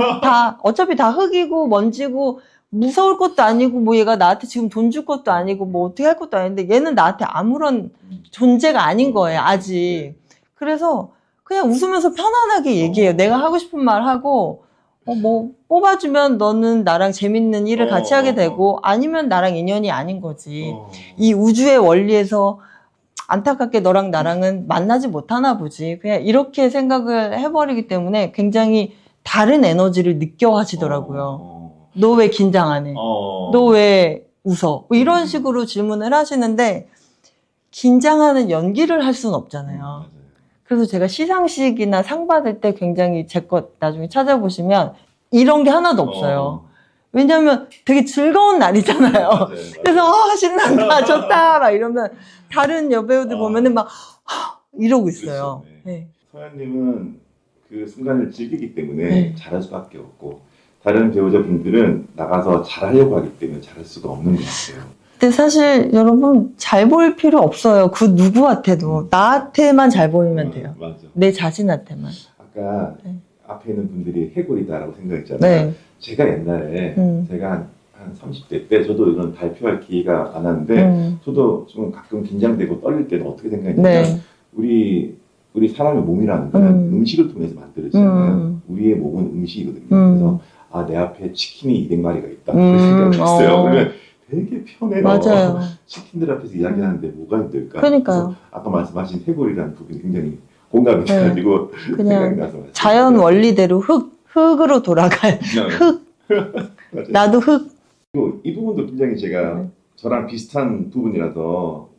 어차피 다 흙이고 먼지고 무서울 것도 아니고 뭐 얘가 나한테 지금 돈 줄 것도 아니고 뭐 어떻게 할 것도 아닌데 얘는 나한테 아무런 존재가 아닌 거예요, 아직. 그래서 그냥 웃으면서 편안하게 얘기해요. 내가 하고 싶은 말 하고 뭐 뽑아주면 너는 나랑 재밌는 일을 같이 하게 되고 아니면 나랑 인연이 아닌 거지. 이 우주의 원리에서 안타깝게 너랑 나랑은 만나지 못하나 보지. 그냥 이렇게 생각을 해버리기 때문에 굉장히 다른 에너지를 느껴 하시더라고요. 너 왜 긴장 안 해? 너 왜 웃어? 뭐 이런 식으로 질문을 하시는데 긴장하는 연기를 할 수는 없잖아요. 그래서 제가 시상식이나 상 받을 때 굉장히 제 것 나중에 찾아보시면 이런 게 하나도 없어요. 왜냐면 되게 즐거운 날이잖아요. 그래서 신난다, 좋다 막 이러면 다른 여배우들 보면은 막 이러고 있어요. 그렇죠. 서연님은 그 순간을 즐기기 때문에 잘할 수밖에 없고 다른 배우자분들은 나가서 잘하려고 하기 때문에 잘할 수가 없는 것 같아요. 근데 사실 여러분 잘 보일 필요 없어요. 그 누구한테도 나한테만 잘 보이면 돼요. 맞아. 내 자신한테만. 아까 앞에 있는 분들이 해골이다라고 생각했잖아요. 제가 옛날에 제가 한 30대 때 저도 이런 발표할 기회가 안 왔는데 저도 좀 가끔 긴장되고 떨릴 때는 어떻게 생각했냐면 우리 사람의 몸이라는 건 음식을 통해서 만들어지잖아요. 우리의 몸은 음식이거든요. 그래서 내 앞에 치킨이 200마리가 있다. 그런 생각을 했어요. 그러면 되게 편해요. 맞아요. 치킨들 앞에서 이야기하는데 뭐가 힘들까? 그러니까요. 아까 말씀하신 해골이라는 부분이 굉장히 공감이 돼가지고 그냥 자연 원리대로 흙으로 돌아갈 흙. 나도 흙. 그리고 이 부분도 굉장히 제가 저랑 비슷한 부분이라서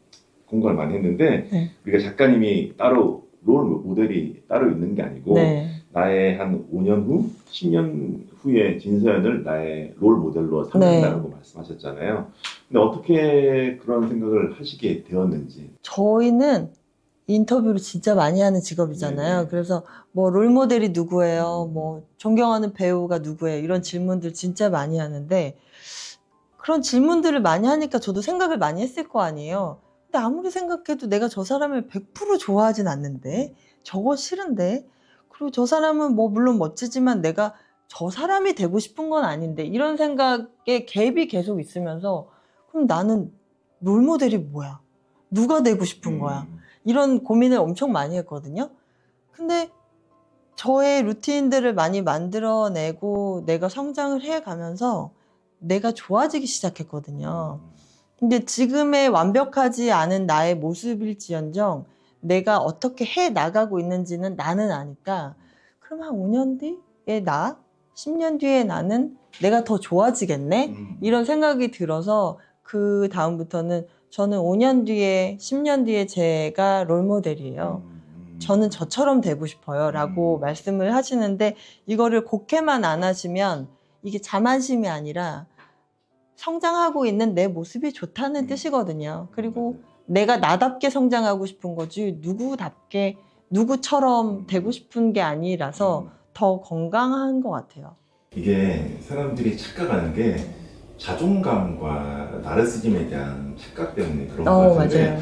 공감을 많이 했는데 우리가 작가님이 따로 롤 모델이 따로 있는 게 아니고 나의 한 5년 후, 10년 후에 진서연을 나의 롤 모델로 삼는다고 말씀하셨잖아요. 근데 어떻게 그런 생각을 하시게 되었는지. 저희는 인터뷰를 진짜 많이 하는 직업이잖아요. 그래서 뭐 롤모델이 누구예요? 뭐 존경하는 배우가 누구예요? 이런 질문들 진짜 많이 하는데 그런 질문들을 많이 하니까 저도 생각을 많이 했을 거 아니에요. 근데 아무리 생각해도 내가 저 사람을 100% 좋아하진 않는데 저거 싫은데 그리고 저 사람은 뭐 물론 멋지지만 내가 저 사람이 되고 싶은 건 아닌데 이런 생각에 갭이 계속 있으면서 그럼 나는 롤모델이 뭐야? 누가 되고 싶은 거야. 이런 고민을 엄청 많이 했거든요. 근데 저의 루틴들을 많이 만들어내고 내가 성장을 해가면서 내가 좋아지기 시작했거든요. 근데 지금의 완벽하지 않은 나의 모습일지언정 내가 어떻게 해 나가고 있는지는 나는 아니까 그럼 한 5년 뒤에 나, 10년 뒤에 나는 내가 더 좋아지겠네? 이런 생각이 들어서 그 다음부터는 저는 5년 뒤에, 10년 뒤에 제가 롤모델이에요. 저는 저처럼 되고 싶어요 라고 말씀을 하시는데 이거를 곡해만 안 하시면 이게 자만심이 아니라 성장하고 있는 내 모습이 좋다는 뜻이거든요. 그리고 내가 나답게 성장하고 싶은 거지 누구답게 누구처럼 되고 싶은 게 아니라서 더 건강한 것 같아요. 이게 사람들이 착각하는 게 자존감과 나르시즘에 대한 착각 때문에 그런 것 같은데 맞아요.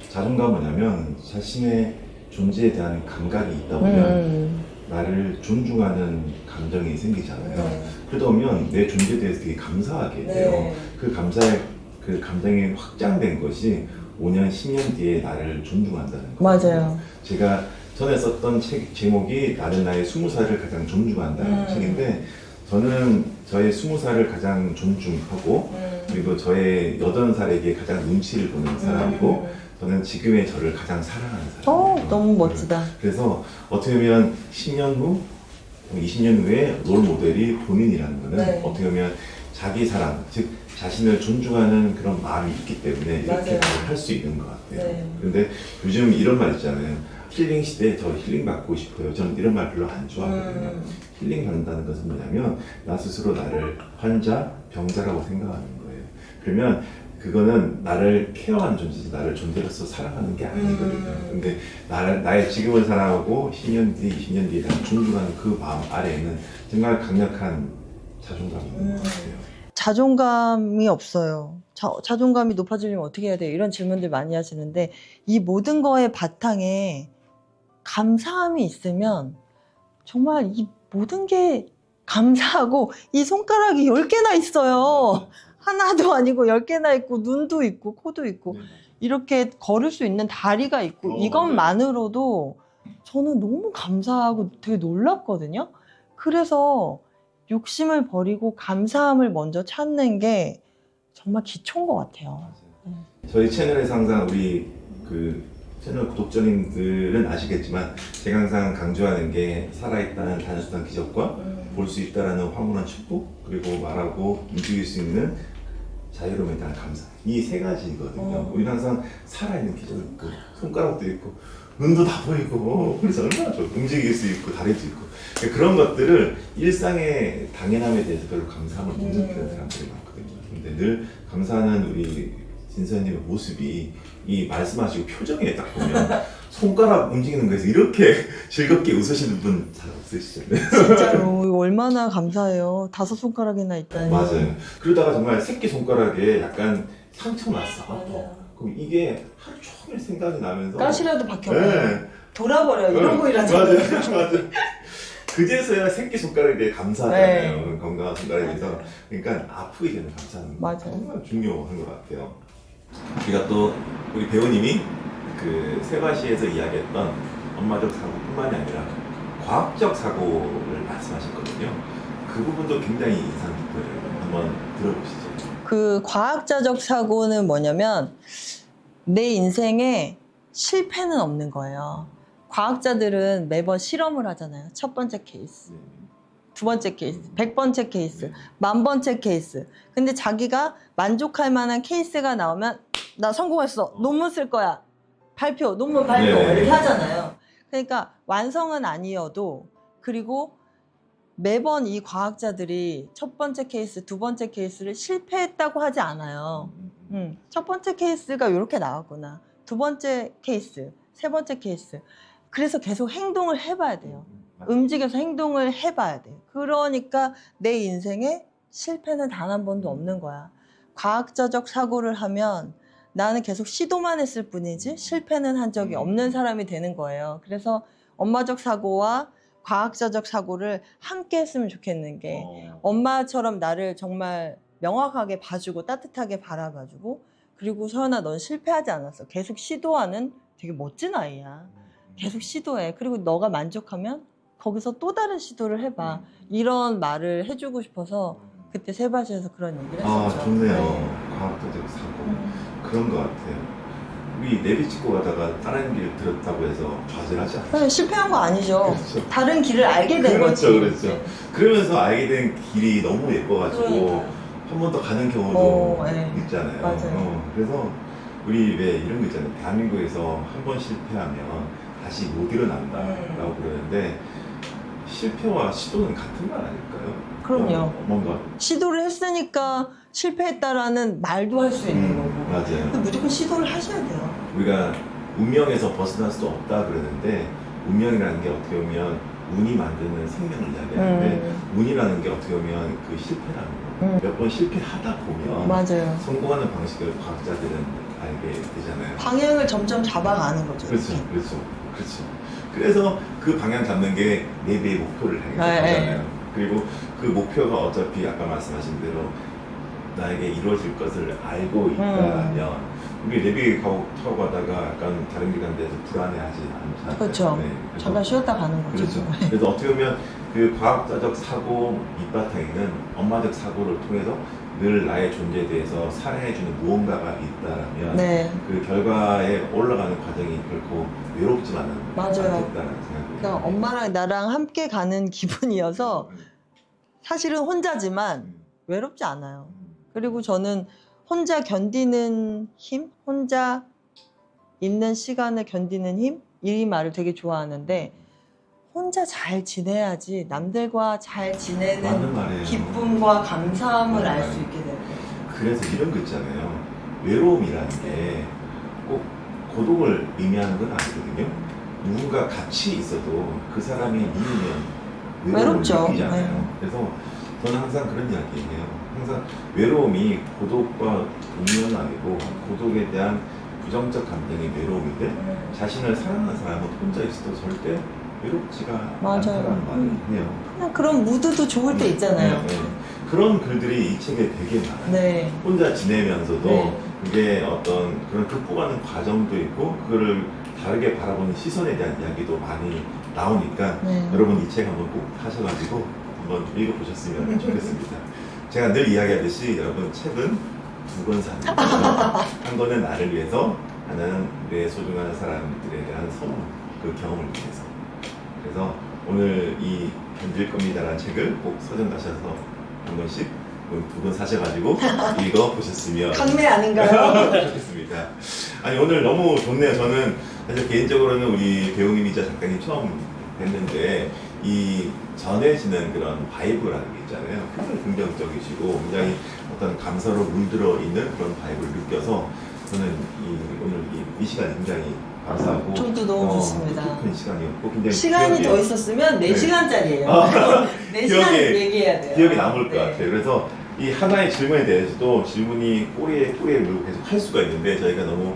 자존감은 뭐냐면 자신의 존재에 대한 감각이 있다 보면 나를 존중하는 감정이 생기잖아요. 그러다 보면 내 존재에 대해서 되게 감사하게 돼요. 그 감정이 확장된 것이 5년, 10년 뒤에 나를 존중한다는 거예요. 맞아요. 제가 전에 썼던 책 제목이 나는 나의 20살을 가장 존중한다는 책인데 저는 저의 20살을 가장 존중하고 그리고 저의 80살에게 가장 눈치를 보는 사람이고 저는 지금의 저를 가장 사랑하는 사람이에요. 너무 멋지다. 그래서 어떻게 보면 10년 후, 20년 후에 롤 모델이 본인이라는 거는 어떻게 보면 자기 사랑, 즉 자신을 존중하는 그런 마음이 있기 때문에 이렇게 할 수 있는 것 같아요. 그런데 요즘 이런 말 있잖아요. 힐링 시대에 저 힐링 받고 싶어요. 저는 이런 말 별로 안 좋아하거든요. 힐링 받는다는 것은 뭐냐면 나 스스로 나를 환자, 병자라고 생각하는 거예요. 그러면 그거는 나를 케어하는 존재지 나를 존재로서 사랑하는 게 아니거든요. 근데 나의 지금을 사랑하고 10년 뒤, 20년 뒤에 나를 존중하는 그 마음 아래에는 정말 강력한 자존감이 있는 것 같아요. 자존감이 없어요. 자존감이 높아지려면 어떻게 해야 돼요? 이런 질문들 많이 하시는데 이 모든 거의 바탕에 감사함이 있으면 정말 이 모든 게 감사하고 이 손가락이 10개나 있어요. 하나도 아니고 10개나 있고 눈도 있고 코도 있고 이렇게 걸을 수 있는 다리가 있고 이것만으로도 저는 너무 감사하고 되게 놀랍거든요. 그래서 욕심을 버리고 감사함을 먼저 찾는 게 정말 기초인 것 같아요. 저희 채널에서 항상 우리 그 채널 구독자님들은 아시겠지만 제가 항상 강조하는 게 살아있다는 단순한 기적과 볼 수 있다는 황홀한 축복 그리고 말하고 움직일 수 있는 자유로움에 대한 감사 이 세 가지거든요. 우리는 항상 살아있는 기적이 있고 손가락도 있고 눈도 다 보이고 그래서 얼마나 좋아 움직일 수 있고 다리도 있고 그런 것들을 일상의 당연함에 대해서 별로 감사함을 못 느끼는 사람들이 많거든요. 근데 늘 감사하는 우리 진서님의 모습이 이 말씀하시고 표정에 딱 보면 손가락 움직이는 거에서 이렇게 즐겁게 웃으시는 분 잘 없으시잖아요. 진짜로 얼마나 감사해요. 5손가락이나 있다니. 맞아요. 그러다가 정말 새끼 손가락에 약간 상처 났어. 아파. 그럼 이게 하루 종일 생각이 나면서 가시라도 박혀봐요. 네. 돌아버려. 이런 거이라도. 맞아요. 맞아요. 그제서야 새끼 손가락에 감사하잖아요. 건강한 손가락에 대해서. 그러니까 아프기 전에 감사하는 게 맞아요. 정말 중요한 것 같아요. 우리가 또 우리 배우님이 그 세바시에서 이야기했던 엄마적 사고뿐만이 아니라 과학적 사고를 말씀하셨거든요. 그 부분도 굉장히 인상 깊어요. 한번 들어보시죠. 그 과학자적 사고는 뭐냐면 내 인생에 실패는 없는 거예요. 과학자들은 매번 실험을 하잖아요. 첫 번째 케이스, 두 번째 케이스, 100번째 케이스, 1000번째 케이스. 근데 자기가 만족할 만한 케이스가 나오면 나 성공했어. 논문 쓸 거야. 발표, 논문 발표 이렇게 하잖아요. 그러니까 완성은 아니어도 그리고 매번 이 과학자들이 첫 번째 케이스, 두 번째 케이스를 실패했다고 하지 않아요. 첫 번째 케이스가 이렇게 나왔구나. 두 번째 케이스, 세 번째 케이스. 그래서 계속 행동을 해봐야 돼요. 움직여서 행동을 해봐야 돼요. 그러니까 내 인생에 실패는 단 한 번도 없는 거야. 과학자적 사고를 하면 나는 계속 시도만 했을 뿐이지 실패는 한 적이 없는 사람이 되는 거예요. 그래서 엄마적 사고와 과학자적 사고를 함께 했으면 좋겠는 게 엄마처럼 나를 정말 명확하게 봐주고 따뜻하게 바라봐주고 그리고 서연아, 넌 실패하지 않았어. 계속 시도하는 되게 멋진 아이야. 계속 시도해. 그리고 너가 만족하면 거기서 또 다른 시도를 해봐. 이런 말을 해주고 싶어서 그때 세바시에서 그런 얘기를 했었죠. 좋네요. 네. 과학도적 사고. 그런 것 같아요. 우리 내비 찍고 가다가 다른 길 들었다고 해서 좌절하지 않아요. 사실 실패한 거 아니죠. 그렇죠. 다른 길을 알게 된 거지. 그렇죠. 그러면서 알게 된 길이 너무 예뻐가지고 그러니까요. 한 번 더 가는 경우도 네. 있잖아요. 맞아요. 그래서 우리 왜 이런 거 있잖아요. 대한민국에서 한 번 실패하면 다시 못 일어난다라고 그러는데 실패와 시도는 같은 말 아닐까요? 그럼요. 뭔가 시도를 했으니까 실패했다라는 말도 할 수 있는 거고. 맞아요. 근데 무조건 시도를 하셔야 돼요. 우리가 운명에서 벗어날 수 없다 그러는데 운명이라는 게 어떻게 보면 운이 만드는 생명을 이야기하는데 운이라는 게 어떻게 보면 그 실패라는 거. 몇 번 실패하다 보면 맞아요. 성공하는 방식을 과학자들은 알게 되잖아요. 방향을 점점 잡아가는 거죠. 그렇죠. 그래서 그 방향 잡는 게 내비의 목표를 향해서 네. 가잖아요. 그리고 그 목표가 어차피 아까 말씀하신 대로 나에게 이루어질 것을 알고 있다면 우리 내비 타고 가다가 약간 다른 길 가는 데서 불안해하지 않잖아요. 그렇죠. 네, 그래서 잠깐 쉬었다 가는 거죠. 그렇죠. 그래서 어떻게 보면 그 과학자적 사고 밑바탕에는 엄마적 사고를 통해서 늘 나의 존재에 대해서 살해해주는 무언가가 있다면 네. 그 결과에 올라가는 과정이 결코 외롭지만은 맞아요. 않겠다는 생각이 그러니까 엄마랑 나랑 함께 가는 기분이어서 사실은 혼자지만 외롭지 않아요. 그리고 저는 혼자 견디는 힘, 혼자 있는 시간을 견디는 힘, 이 말을 되게 좋아하는데 혼자 잘 지내야지 남들과 잘 맞는 지내는 말이에요. 기쁨과 감사함을 네. 알 수 있게 되는 거예요. 그래서 이런 거 있잖아요. 외로움이라는 게 꼭 고독을 의미하는 건 아니거든요. 누군가 같이 있어도 그 사람이 있으면 외로움을 외롭죠. 느끼잖아요. 네. 그래서 저는 항상 그런 이야기예요. 항상 외로움이 고독과 동의는 아니고 고독에 대한 부정적 감정이 외로움인데 자신을 사랑하는 사람은 혼자 있어도 절대 외롭지가 맞아요. 않다는 말을 해요. 그냥 그런 무드도 좋을 때 있잖아요. 네. 그런 글들이 이 책에 되게 많아요. 네. 혼자 지내면서도 네. 그게 어떤 그런 극복하는 과정도 있고 그거를 다르게 바라보는 시선에 대한 이야기도 많이 나오니까 네. 여러분 이 책 한번 꼭 하셔가지고 한번 읽어보셨으면 좋겠습니다. 제가 늘 이야기하듯이 여러분 책은 두 권 사는 거예요. 한 권은 나를 위해서, 하나는 내 소중한 사람들에 대한 선물, 그 경험을 위해서. 그래서 오늘 이 견딜 겁니다라는 책을 꼭 서점 가셔서 한 권씩 두 권 사셔가지고 읽어보셨으면 강매 아닌가요? 좋겠습니다. 아니 오늘 너무 좋네요. 저는 사실 개인적으로는 우리 배우님이자 작가님 처음 뵀는데 이 전해지는 그런 바이브라는 게 있잖아요. 굉장히 긍정적이시고 굉장히 어떤 감사로 물들어 있는 그런 바이브를 느껴서 저는 오늘 이 시간이 굉장히 감사하고 저도 너무 좋습니다. 뜻깊은 시간이었고 굉장히 시간이 기억에- 더 있었으면 네. 4시간짜리예요. 4시간 기억에- 얘기해야 돼요. 기억이 남을 것 네. 같아요. 그래서 이 하나의 질문에 대해서도 질문이 꼬리에 물고 계속 할 수가 있는데 저희가 너무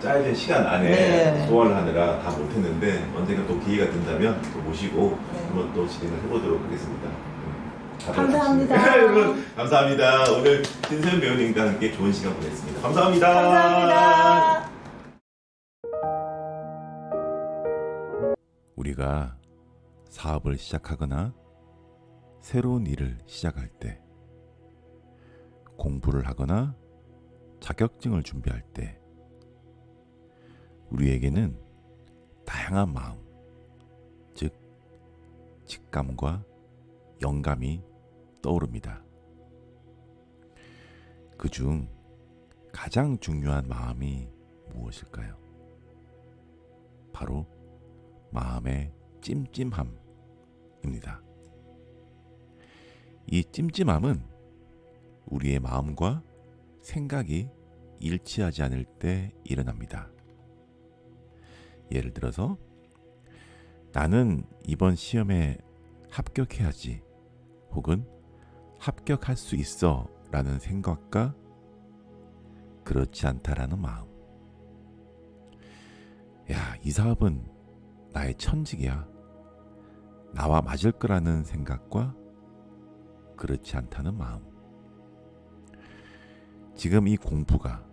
짧은 시간 안에 네. 소화를 하느라 다 못했는데 언젠가 또 기회가 된다면 또 모시고 네. 한번 또 진행을 해보도록 하겠습니다. 다들 감사합니다. 같이. 여러분 감사합니다. 오늘 신세연 배우님과 함께 좋은 시간 보냈습니다. 감사합니다. 감사합니다. 우리가 사업을 시작하거나 새로운 일을 시작할 때, 공부를 하거나 자격증을 준비할 때, 우리에게는 다양한 마음, 즉 직감과 영감이 떠오릅니다. 그중 가장 중요한 마음이 무엇일까요? 바로 마음의 찜찜함입니다. 이 찜찜함은 우리의 마음과 생각이 일치하지 않을 때 일어납니다. 예를 들어서 나는 이번 시험에 합격해야지 혹은 합격할 수 있어 라는 생각과 그렇지 않다라는 마음. 야, 이 사업은 나의 천직이야. 나와 맞을 거라는 생각과 그렇지 않다는 마음. 지금 이 공부가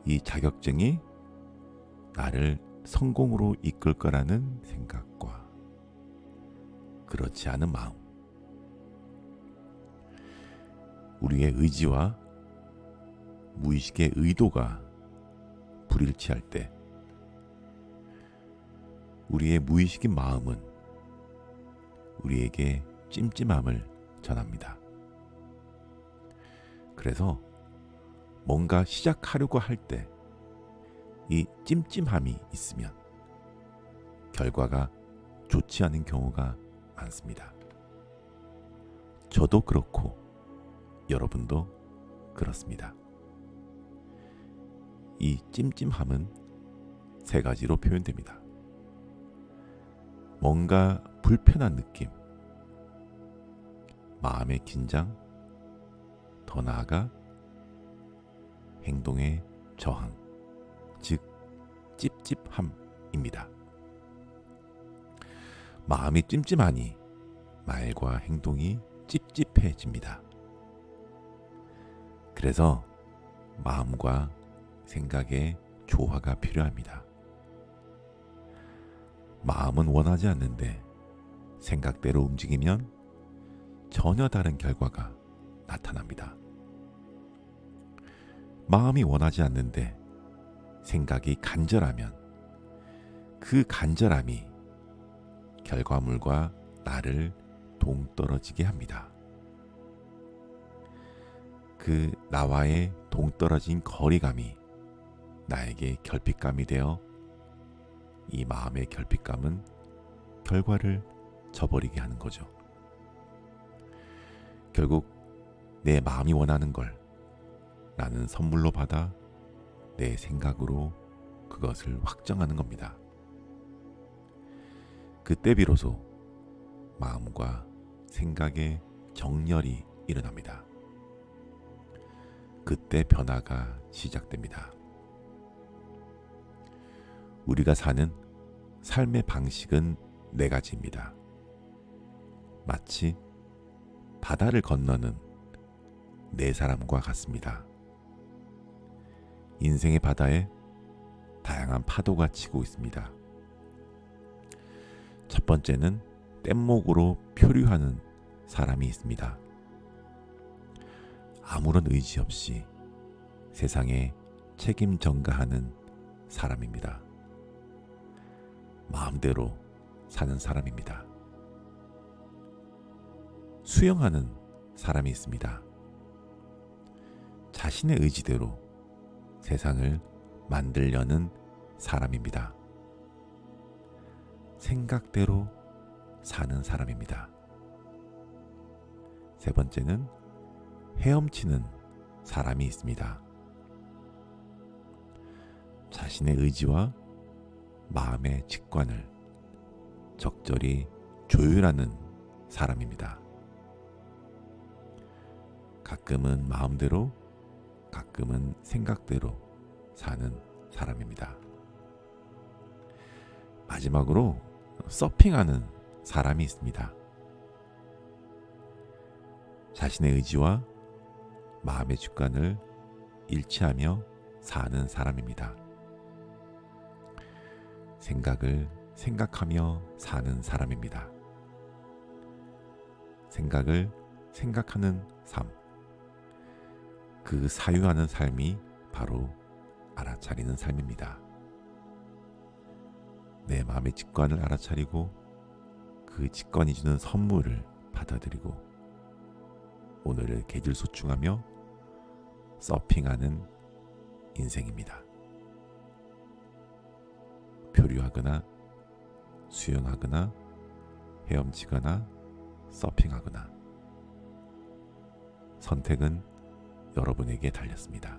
이 자격증이 나를 성공으로 이끌 거라는 생각과 그렇지 않은 마음, 우리의 의지와 무의식의 의도가 불일치할 때 우리의 무의식인 마음은 우리에게 찜찜함을 전합니다. 그래서 뭔가 시작하려고 할 때 이 찜찜함이 있으면 결과가 좋지 않은 경우가 많습니다. 저도 그렇고 여러분도 그렇습니다. 이 찜찜함은 세 가지로 표현됩니다. 뭔가 불편한 느낌, 마음의 긴장, 더 나아가 행동의 저항, 즉 찝찝함입니다. 마음이 찜찜하니 말과 행동이 찝찝해집니다. 그래서 마음과 생각의 조화가 필요합니다. 마음은 원하지 않는데 생각대로 움직이면 전혀 다른 결과가 나타납니다. 마음이 원하지 않는데 생각이 간절하면 그 간절함이 결과물과 나를 동떨어지게 합니다. 그 나와의 동떨어진 거리감이 나에게 결핍감이 되어 이 마음의 결핍감은 결과를 저버리게 하는 거죠. 결국 내 마음이 원하는 걸 나는 선물로 받아 내 생각으로 그것을 확정하는 겁니다. 그때 비로소 마음과 생각의 정렬이 일어납니다. 그때 변화가 시작됩니다. 우리가 사는 삶의 방식은 네 가지입니다. 마치 바다를 건너는 네 사람과 같습니다. 인생의 바다에 다양한 파도가 치고 있습니다. 첫 번째는 뗏목으로 표류하는 사람이 있습니다. 아무런 의지 없이 세상에 책임 전가하는 사람입니다. 마음대로 사는 사람입니다. 수용하는 사람이 있습니다. 자신의 의지대로 세상을 만들려는 사람입니다. 생각대로 사는 사람입니다. 세 번째는 헤엄치는 사람이 있습니다. 자신의 의지와 마음의 직관을 적절히 조율하는 사람입니다. 가끔은 마음대로, 가끔은 생각대로 사는 사람입니다. 마지막으로 서핑하는 사람이 있습니다. 자신의 의지와 마음의 직관을 일치하며 사는 사람입니다. 생각을 생각하며 사는 사람입니다. 생각을 생각하는 삶, 그 사유하는 삶이 바로 알아차리는 삶입니다. 내 마음의 직관을 알아차리고 그 직관이 주는 선물을 받아들이고 오늘을 계질소충하며 서핑하는 인생입니다. 표류하거나 수영하거나 헤엄치거나 서핑하거나 선택은 여러분에게 달렸습니다.